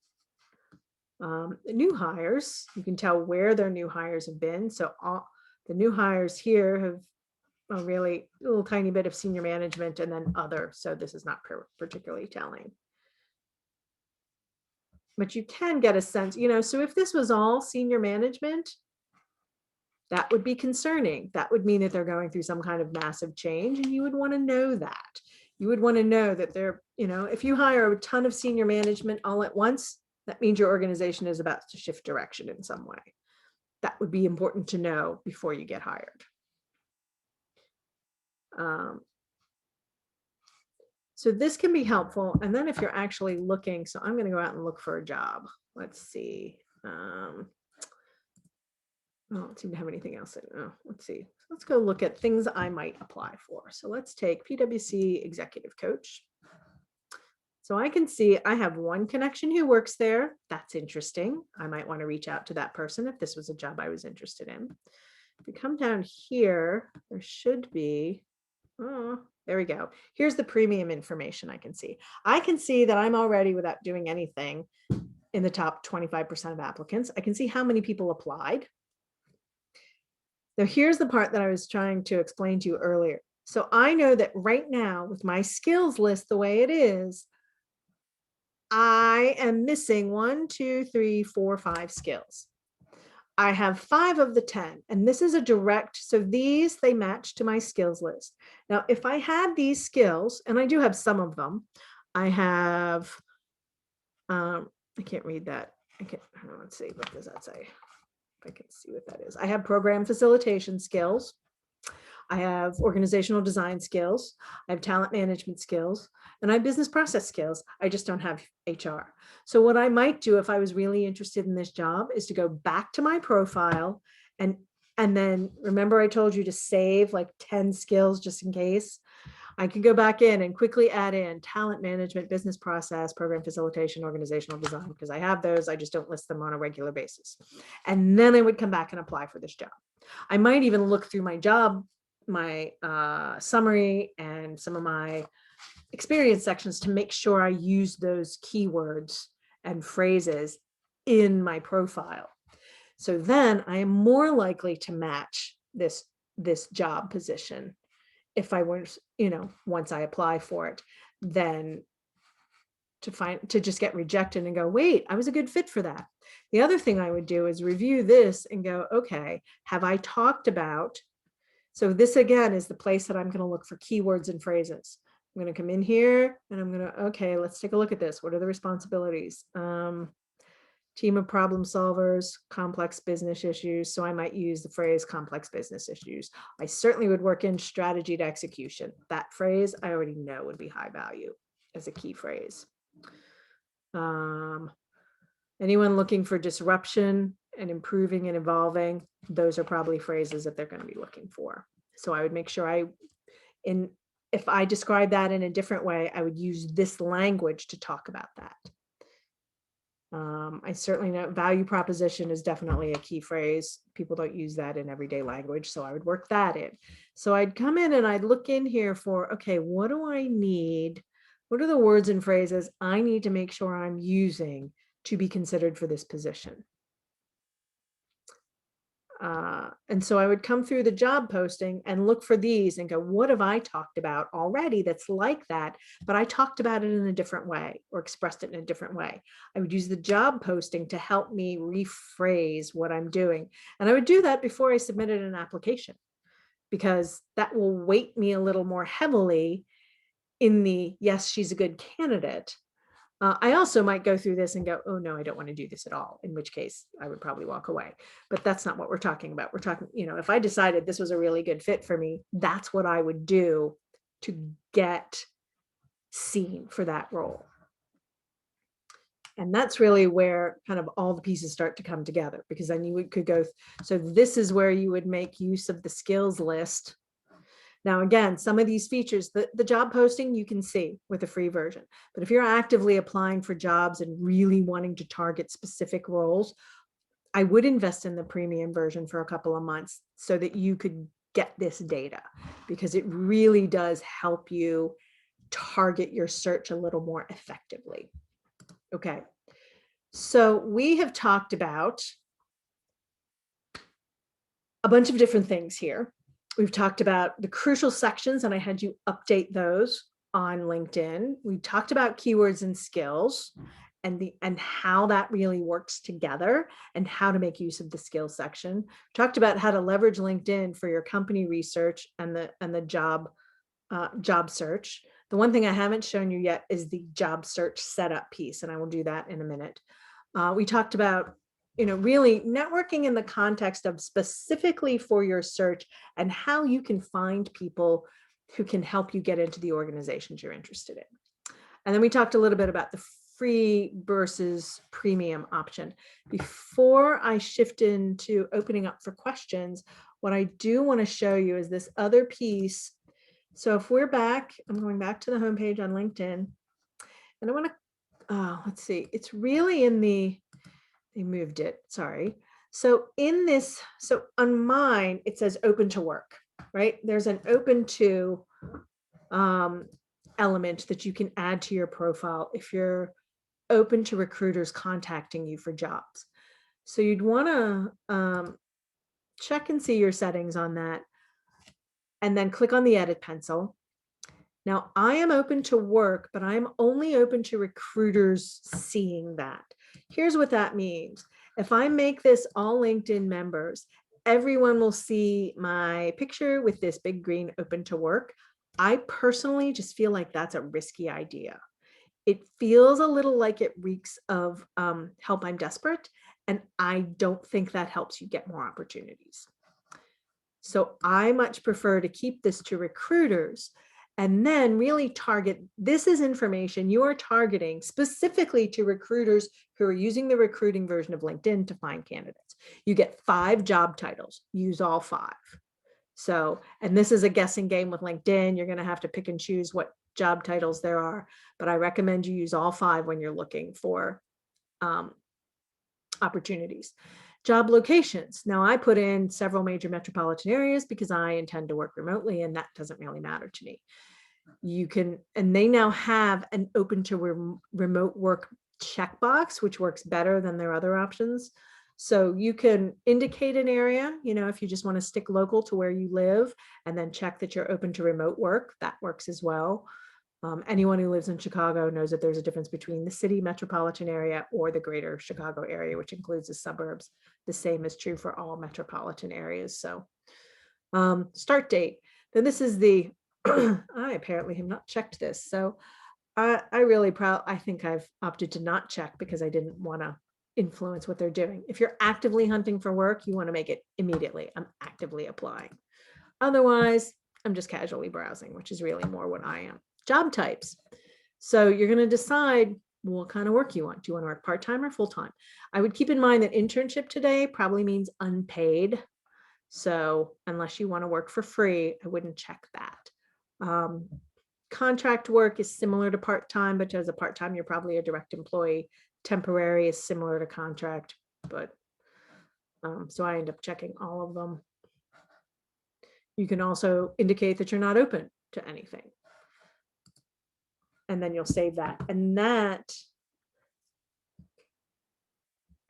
Speaker 1: New hires, you can tell where their new hires have been. So all the new hires here have a really little tiny bit of senior management and then other. So this is not particularly telling. But you can get a sense, so if this was all senior management, that would be concerning. That would mean that they're going through some kind of massive change, and you would want to know that. You would want to know that they're, if you hire a ton of senior management all at once, that means your organization is about to shift direction in some way. That would be important to know before you get hired. So this can be helpful. And then if you're actually looking, so I'm going to go out and look for a job. Let's see. I don't seem to have anything else. Let's see. Let's go look at things I might apply for. So let's take PwC executive coach. So I can see I have one connection who works there. That's interesting. I might want to reach out to that person if this was a job I was interested in. If we come down here, there should be, there we go. Here's the premium information I can see. I can see that I'm already, without doing anything, in the top 25% of applicants. I can see how many people applied. Now, here's the part that I was trying to explain to you earlier. So I know that right now, with my skills list the way it is, I am missing 1, 2, 3, 4, 5 skills. I have 5 of the 10, and this is a direct, so these, they match to my skills list. Now, if I had these skills, and I do have some of them, I have, I can't read that. Let's see, what does that say? If I can see what that is. I have program facilitation skills. I have organizational design skills. I have talent management skills, and I have business process skills. I just don't have HR. So what I might do if I was really interested in this job is to go back to my profile and then remember I told you to save like 10 skills just in case. I could go back in and quickly add in talent management, business process, program facilitation, organizational design, because I have those. I just don't list them on a regular basis. And then I would come back and apply for this job. I might even look through my job, my summary and some of my experience sections to make sure I use those keywords and phrases in my profile. So then I am more likely to match this job position if I was, once I apply for it, than to just get rejected and go, wait, I was a good fit for that. The other thing I would do is review this and go, okay, have I talked about, so this again is the place that I'm going to look for keywords and phrases. I'm going to come in here and I'm going to, okay, let's take a look at this. What are the responsibilities? Team of problem solvers, complex business issues. So I might use the phrase complex business issues. I certainly would work in strategy to execution. That phrase I already know would be high value as a key phrase. Anyone looking for disruption and improving and evolving, those are probably phrases that they're going to be looking for. So I would make sure if I describe that in a different way, I would use this language to talk about that. I certainly know value proposition is definitely a key phrase. People don't use that in everyday language, so I would work that in. So I'd come in and I'd look in here for, okay, what do I need? What are the words and phrases I need to make sure I'm using to be considered for this position? And so I would come through the job posting and look for these and go, what have I talked about already that's like that, but I talked about it in a different way or expressed it in a different way. I would use the job posting to help me rephrase what I'm doing. And I would do that before I submitted an application, because that will weight me a little more heavily in the, yes, she's a good candidate. I also might go through this and go, oh no, I don't want to do this at all, in which case I would probably walk away. But that's not what we're talking about. We're talking, if I decided this was a really good fit for me, that's what I would do to get seen for that role. And that's really where kind of all the pieces start to come together, because then you could go, so this is where you would make use of the skills list. Now, again, some of these features, the job posting you can see with a free version, but if you're actively applying for jobs and really wanting to target specific roles, I would invest in the premium version for a couple of months so that you could get this data, because it really does help you target your search a little more effectively. Okay, so we have talked about a bunch of different things here. We've talked about the crucial sections, and I had you update those on LinkedIn. We talked about keywords and skills and how that really works together and how to make use of the skills section. We talked about how to leverage LinkedIn for your company research and the job search. The one thing I haven't shown you yet is the job search setup piece, and I will do that in a minute. We talked about really networking in the context of specifically for your search and how you can find people who can help you get into the organizations you're interested in. And then we talked a little bit about the free versus premium option. Before I shift into opening up for questions, what I do want to show you is this other piece. So if we're back, I'm going back to the homepage on LinkedIn, and I want to, let's see, it's really in the, they moved it, sorry. So in this, so on mine, it says open to work, right? There's an open to element that you can add to your profile if you're open to recruiters contacting you for jobs. So you'd want to check and see your settings on that, and then click on the edit pencil. Now I am open to work, but I'm only open to recruiters seeing that. Here's what that means. If I make this all LinkedIn members, everyone will see my picture with this big green open to work. I personally just feel like that's a risky idea. It feels a little like it reeks of help, I'm desperate. And I don't think that helps you get more opportunities. So I much prefer to keep this to recruiters and then really target, this is information you are targeting specifically to recruiters who are using the recruiting version of LinkedIn to find candidates. You get 5 job titles, use all 5. So, and this is a guessing game with LinkedIn. You're going to have to pick and choose what job titles there are, but I recommend you use all 5 when you're looking for opportunities. Job locations. Now I put in several major metropolitan areas because I intend to work remotely, and that doesn't really matter to me. You can, and they now have an open to remote work checkbox, which works better than their other options. So you can indicate an area, if you just want to stick local to where you live, and then check that you're open to remote work. That works as well. Anyone who lives in Chicago knows that there's a difference between the city metropolitan area or the greater Chicago area, which includes the suburbs. The same is true for all metropolitan areas. So start date. Then this is the, I apparently have not checked this. So I think I've opted to not check because I didn't want to influence what they're doing. If you're actively hunting for work, you want to make it immediately. I'm actively applying. Otherwise, I'm just casually browsing, which is really more what I am. Job types. So you're going to decide what kind of work you want. Do you want to work part-time or full-time? I would keep in mind that internship today probably means unpaid. So unless you want to work for free, I wouldn't check that. Contract work is similar to part-time, but as a part-time, you're probably a direct employee. Temporary is similar to contract, but so I end up checking all of them. You can also indicate that you're not open to anything. And then you'll save that. And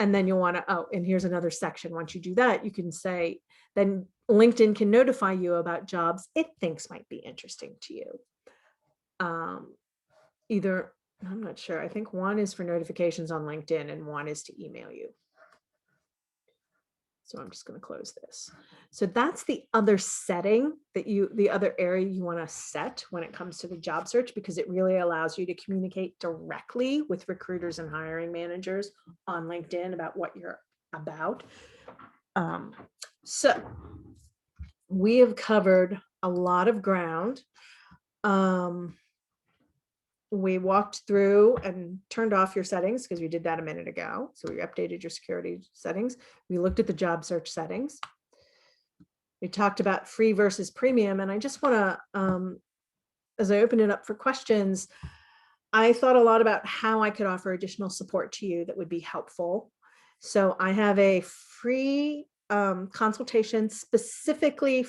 Speaker 1: And then you'll want to, oh, and here's another section. Once you do that, you can say, then LinkedIn can notify you about jobs it thinks might be interesting to you. Either, I'm not sure. I think one is for notifications on LinkedIn and one is to email you. So I'm just going to close this. So that's the other setting that the other area you want to set when it comes to the job search, because it really allows you to communicate directly with recruiters and hiring managers on LinkedIn about what you're about. So we have covered a lot of ground. We walked through and turned off your settings because we did that a minute ago. So we updated your security settings. We looked at the job search settings. We talked about free versus premium. And I just want to, as I open it up for questions, I thought a lot about how I could offer additional support to you that would be helpful. So I have a free consultation specifically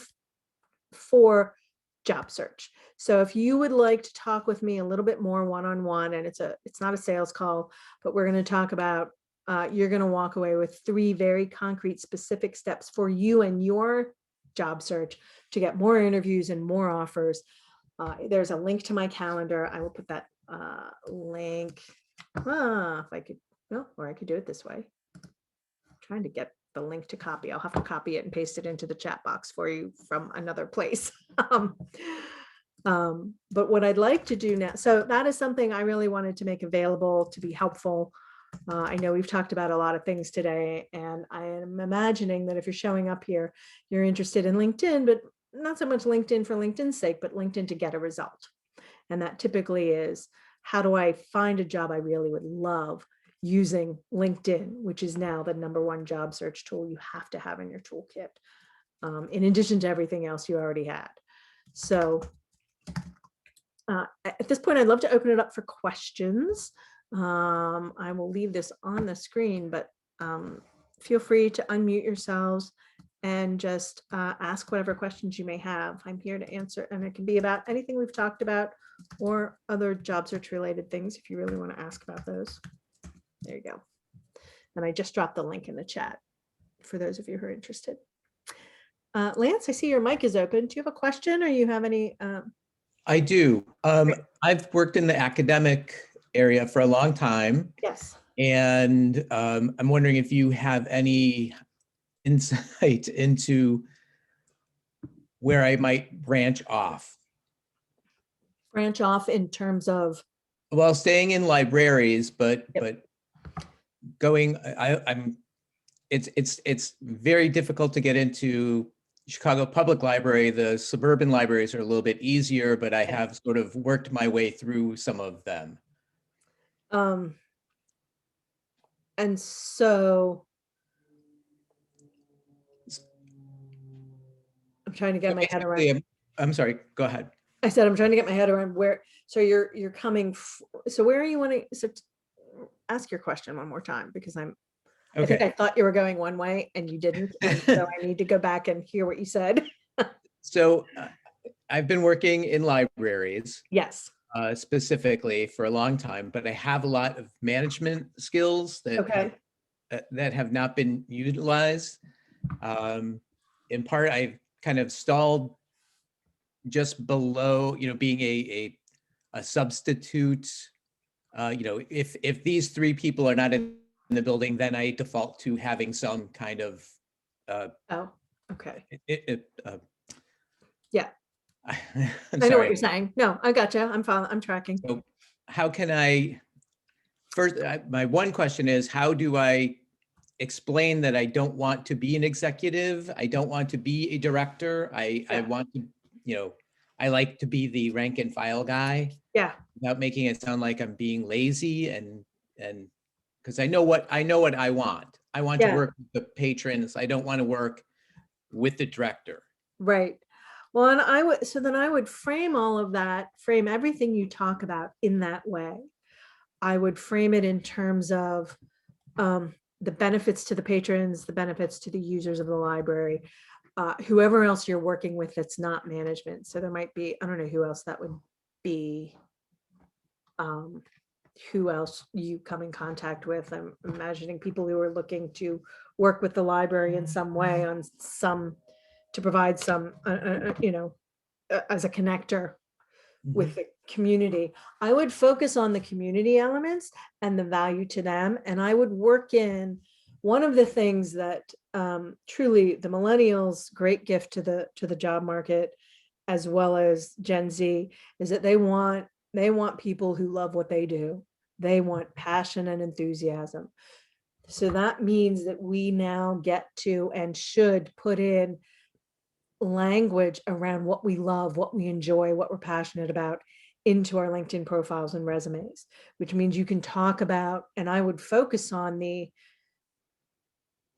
Speaker 1: for job search. So if you would like to talk with me a little bit more one-on-one, and it's not a sales call, but we're going to talk about, you're going to walk away with 3 very concrete, specific steps for you and your job search to get more interviews and more offers. There's a link to my calendar. I will put that link. If I could, no, or I could do it this way. I'm trying to get the link to copy. I'll have to copy it and paste it into the chat box for you from another place. But what I'd like to do now, so that is something I really wanted to make available to be helpful. I know we've talked about a lot of things today, and I am imagining that if you're showing up here, you're interested in LinkedIn, but not so much LinkedIn for LinkedIn's sake, but LinkedIn to get a result. And that typically is, how do I find a job I really would love using LinkedIn, which is now the #1 job search tool you have to have in your toolkit, in addition to everything else you already had. So at this point, I'd love to open it up for questions. I will leave this on the screen, but feel free to unmute yourselves and just ask whatever questions you may have. I'm here to answer, and it can be about anything we've talked about or other job search related things if you really want to ask about those. There you go. And I just dropped the link in the chat for those of you who are interested. Lance, I see your mic is open. Do you have a question or you have any?
Speaker 2: I do. I've worked in the academic area for a long time.
Speaker 1: Yes.
Speaker 2: And I'm wondering if you have any insight into where I might branch off.
Speaker 1: Branch off in terms of?
Speaker 2: Well, staying in libraries, but going, it's very difficult to get into Chicago Public Library. The suburban libraries are a little bit easier, but I have sort of worked my way through some of them.
Speaker 1: And so I'm trying to get my head around.
Speaker 2: I'm sorry, go ahead.
Speaker 1: I said, I'm trying to get my head around where, so you're coming, so where are you wanting, so ask your question one more time, because I think I thought you were going one way and you didn't. And so I need to go back and hear what you said.
Speaker 2: So I've been working in libraries.
Speaker 1: Yes.
Speaker 2: Specifically for a long time, but I have a lot of management skills that that have not been utilized. In part, I've kind of stalled just below, being a substitute. If these 3 people are not in the building, then I default to having some kind of.
Speaker 1: Yeah.
Speaker 2: I
Speaker 1: know what you're saying. No, I gotcha. I'm following. I'm tracking.
Speaker 2: So how can I, first, my one question is, how do I explain that I don't want to be an executive? I don't want to be a director. I want to, I like to be the rank and file guy.
Speaker 1: Yeah.
Speaker 2: Without making it sound like I'm being lazy, and because I know what I want. I want to work with the patrons. I don't want to work with the director.
Speaker 1: Right. Well, and I would frame all of that, frame everything you talk about in that way. I would frame it in terms of the benefits to the patrons, the benefits to the users of the library, whoever else you're working with that's not management. So there might be, I don't know who else that would be. who else you come in contact with. I'm imagining people who are looking to work with the library in some way on some, to provide some, as a connector with the community. I would focus on the community elements and the value to them. And I would work in one of the things that truly the millennials' great gift to the job market, as well as Gen Z, is that they want people who love what they do. They want passion and enthusiasm. So that means that we now get to and should put in language around what we love, what we enjoy, what we're passionate about into our LinkedIn profiles and resumes, which means you can talk about, and I would focus on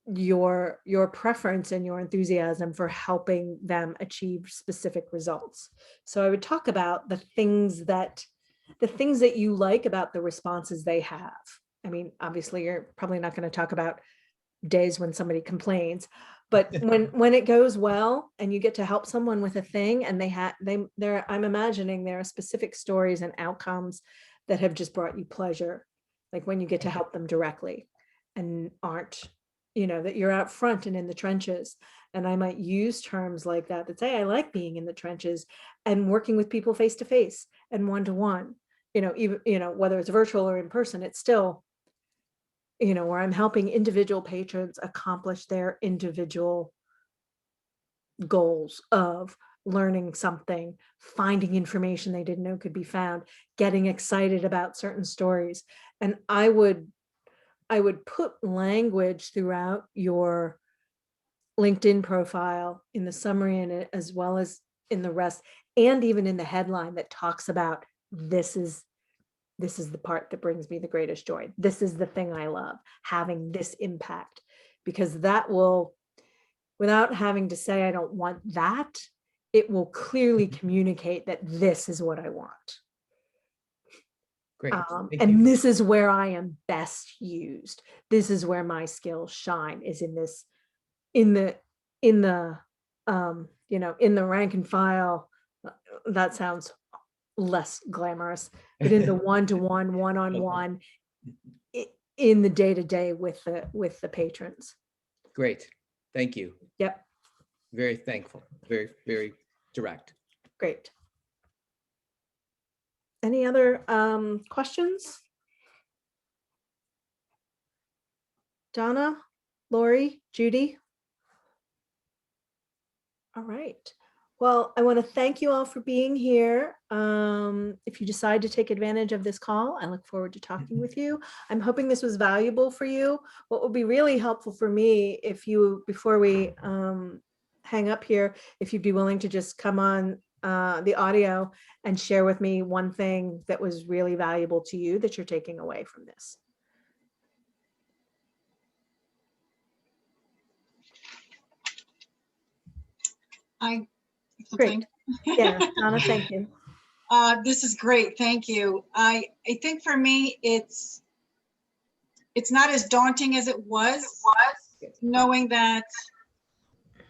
Speaker 1: your preference and your enthusiasm for helping them achieve specific results. So I would talk about the things that you like about the responses they have. I mean, obviously you're probably not going to talk about days when somebody complains, but when it goes well and you get to help someone with a thing and I'm imagining there are specific stories and outcomes that have just brought you pleasure, like when you get to help them directly and aren't, that you're out front and in the trenches. And I might use terms like that say, I like being in the trenches and working with people face to face and one-to-one, even, whether it's virtual or in person, it's still, where I'm helping individual patrons accomplish their individual goals of learning something, finding information they didn't know could be found, getting excited about certain stories. And I would put language throughout your LinkedIn profile in the summary in it, as well as in the rest, and even in the headline that talks about this is the part that brings me the greatest joy. This is the thing I love, having this impact, because that will, without having to say, I don't want that, it will clearly communicate that this is what I want.
Speaker 2: Great.
Speaker 1: And this is where I am best used. This is where my skills shine, is in this, in the rank and file. That sounds less glamorous, but in the one-to-one, one-on-one, in the day-to-day with the patrons.
Speaker 2: Great. Thank you.
Speaker 1: Yep.
Speaker 2: Very thankful. Very, very direct.
Speaker 1: Great. Any other questions? Donna, Lori, Judy? All right. Well, I want to thank you all for being here. If you decide to take advantage of this call, I look forward to talking with you. I'm hoping this was valuable for you. What would be really helpful for me, if you, before we hang up here, if you'd be willing to just come on the audio and share with me one thing that was really valuable to you that you're taking away from this. Great. Yeah, Donna, thank you.
Speaker 3: This is great. Thank you. I think for me, it's not as daunting as it was, knowing that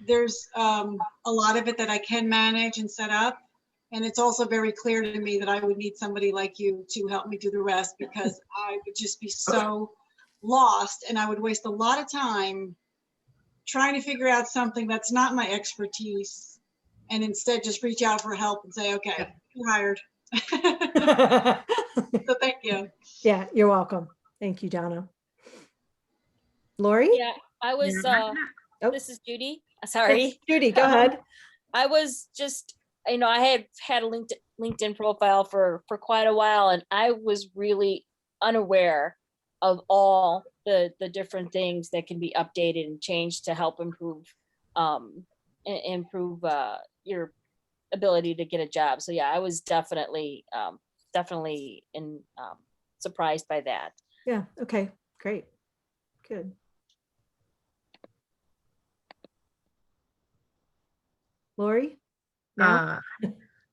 Speaker 3: there's a lot of it that I can manage and set up. And it's also very clear to me that I would need somebody like you to help me do the rest, because I would just be so lost and I would waste a lot of time trying to figure out something that's not my expertise, and instead just reach out for help and say, okay, you're hired. So thank you.
Speaker 1: Yeah, you're welcome. Thank you, Donna. Lori?
Speaker 4: Yeah, I was, this is Judy. Sorry.
Speaker 1: Yes, Judy, go ahead.
Speaker 4: I was just, I had had a LinkedIn profile for quite a while, and I was really unaware of all the different things that can be updated and changed to help improve your ability to get a job. So yeah, I was definitely surprised by that.
Speaker 1: Yeah. Okay. Great. Good. Lori? No?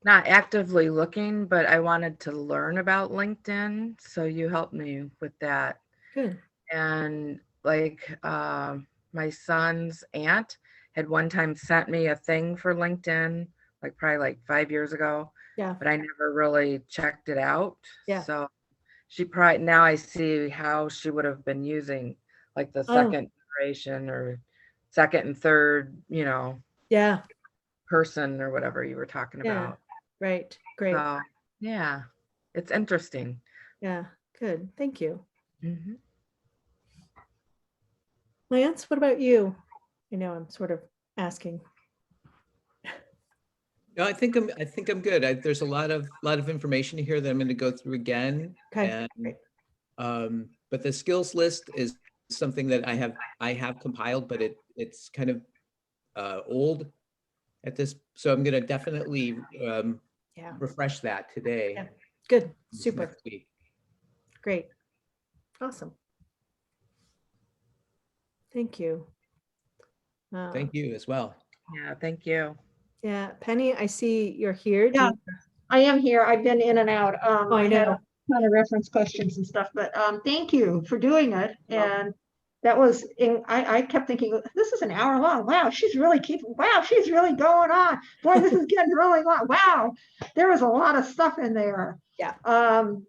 Speaker 5: Not actively looking, but I wanted to learn about LinkedIn. So you helped me with that.
Speaker 1: Good.
Speaker 5: And like my son's aunt had one time sent me a thing for LinkedIn, probably 5 years ago.
Speaker 1: Yeah.
Speaker 5: But I never really checked it out.
Speaker 1: Yeah.
Speaker 5: So she probably, now I see how she would have been using like the
Speaker 1: Oh.
Speaker 5: second generation or second and third, you know,
Speaker 1: Yeah.
Speaker 5: person or whatever you were talking
Speaker 1: Yeah.
Speaker 5: about.
Speaker 1: Right. Great.
Speaker 5: So, yeah, it's interesting.
Speaker 1: Yeah. Good. Thank you.
Speaker 5: Mhm.
Speaker 1: Lance, what about you? I know I'm sort of asking.
Speaker 2: No, I think I'm good. There's a lot of information here that I'm going to go through again.
Speaker 1: Okay.
Speaker 2: And
Speaker 1: Great.
Speaker 2: but the skills list is something that I have compiled, but it's kind of old at this, so I'm going to definitely
Speaker 1: Yeah.
Speaker 2: refresh that today.
Speaker 1: Yeah. Good.
Speaker 2: this
Speaker 1: Super.
Speaker 2: next week.
Speaker 1: Great. Awesome. Thank you.
Speaker 2: Thank you as well.
Speaker 5: Yeah, thank you.
Speaker 1: Yeah. Penny, I see you're here. Do
Speaker 6: Yeah,
Speaker 1: you-
Speaker 6: I am here. I've been in and out.
Speaker 1: Oh, I
Speaker 6: I had
Speaker 1: know.
Speaker 6: a ton of reference questions and stuff, but thank you for doing it. And that was I kept thinking, this is an hour long. Wow, she's really going on. Boy, this is getting really long. Wow, there was a lot of stuff in there.
Speaker 1: Yeah.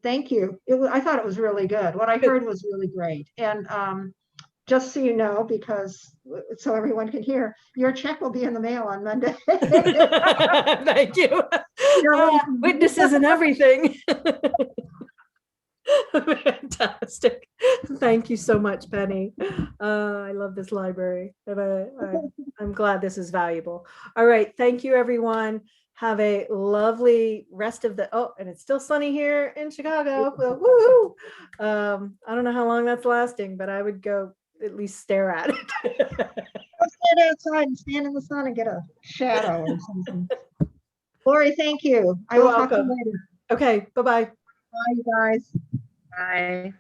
Speaker 6: Thank you. I thought it was really good. What I
Speaker 1: Good.
Speaker 6: heard was really great. And just so you know, because so everyone can hear, your check will be in the mail on Monday.
Speaker 1: Thank you.
Speaker 6: You're welcome.
Speaker 1: Witnesses and everything. Fantastic. Thank you so much, Penny. I love this library, and I'm glad this is valuable. All right. Thank you, everyone. Have a lovely rest of the, oh, and it's still sunny here in Chicago. Well, woohoo. I don't know how long that's lasting, but I would go at least stare at it.
Speaker 6: Go stand outside and stand in the sun and get a shadow or something. Lori, thank you. I
Speaker 1: You're
Speaker 6: will talk to you
Speaker 1: welcome.
Speaker 6: later.
Speaker 1: Okay. Bye-bye.
Speaker 6: Bye, you guys.
Speaker 5: Bye.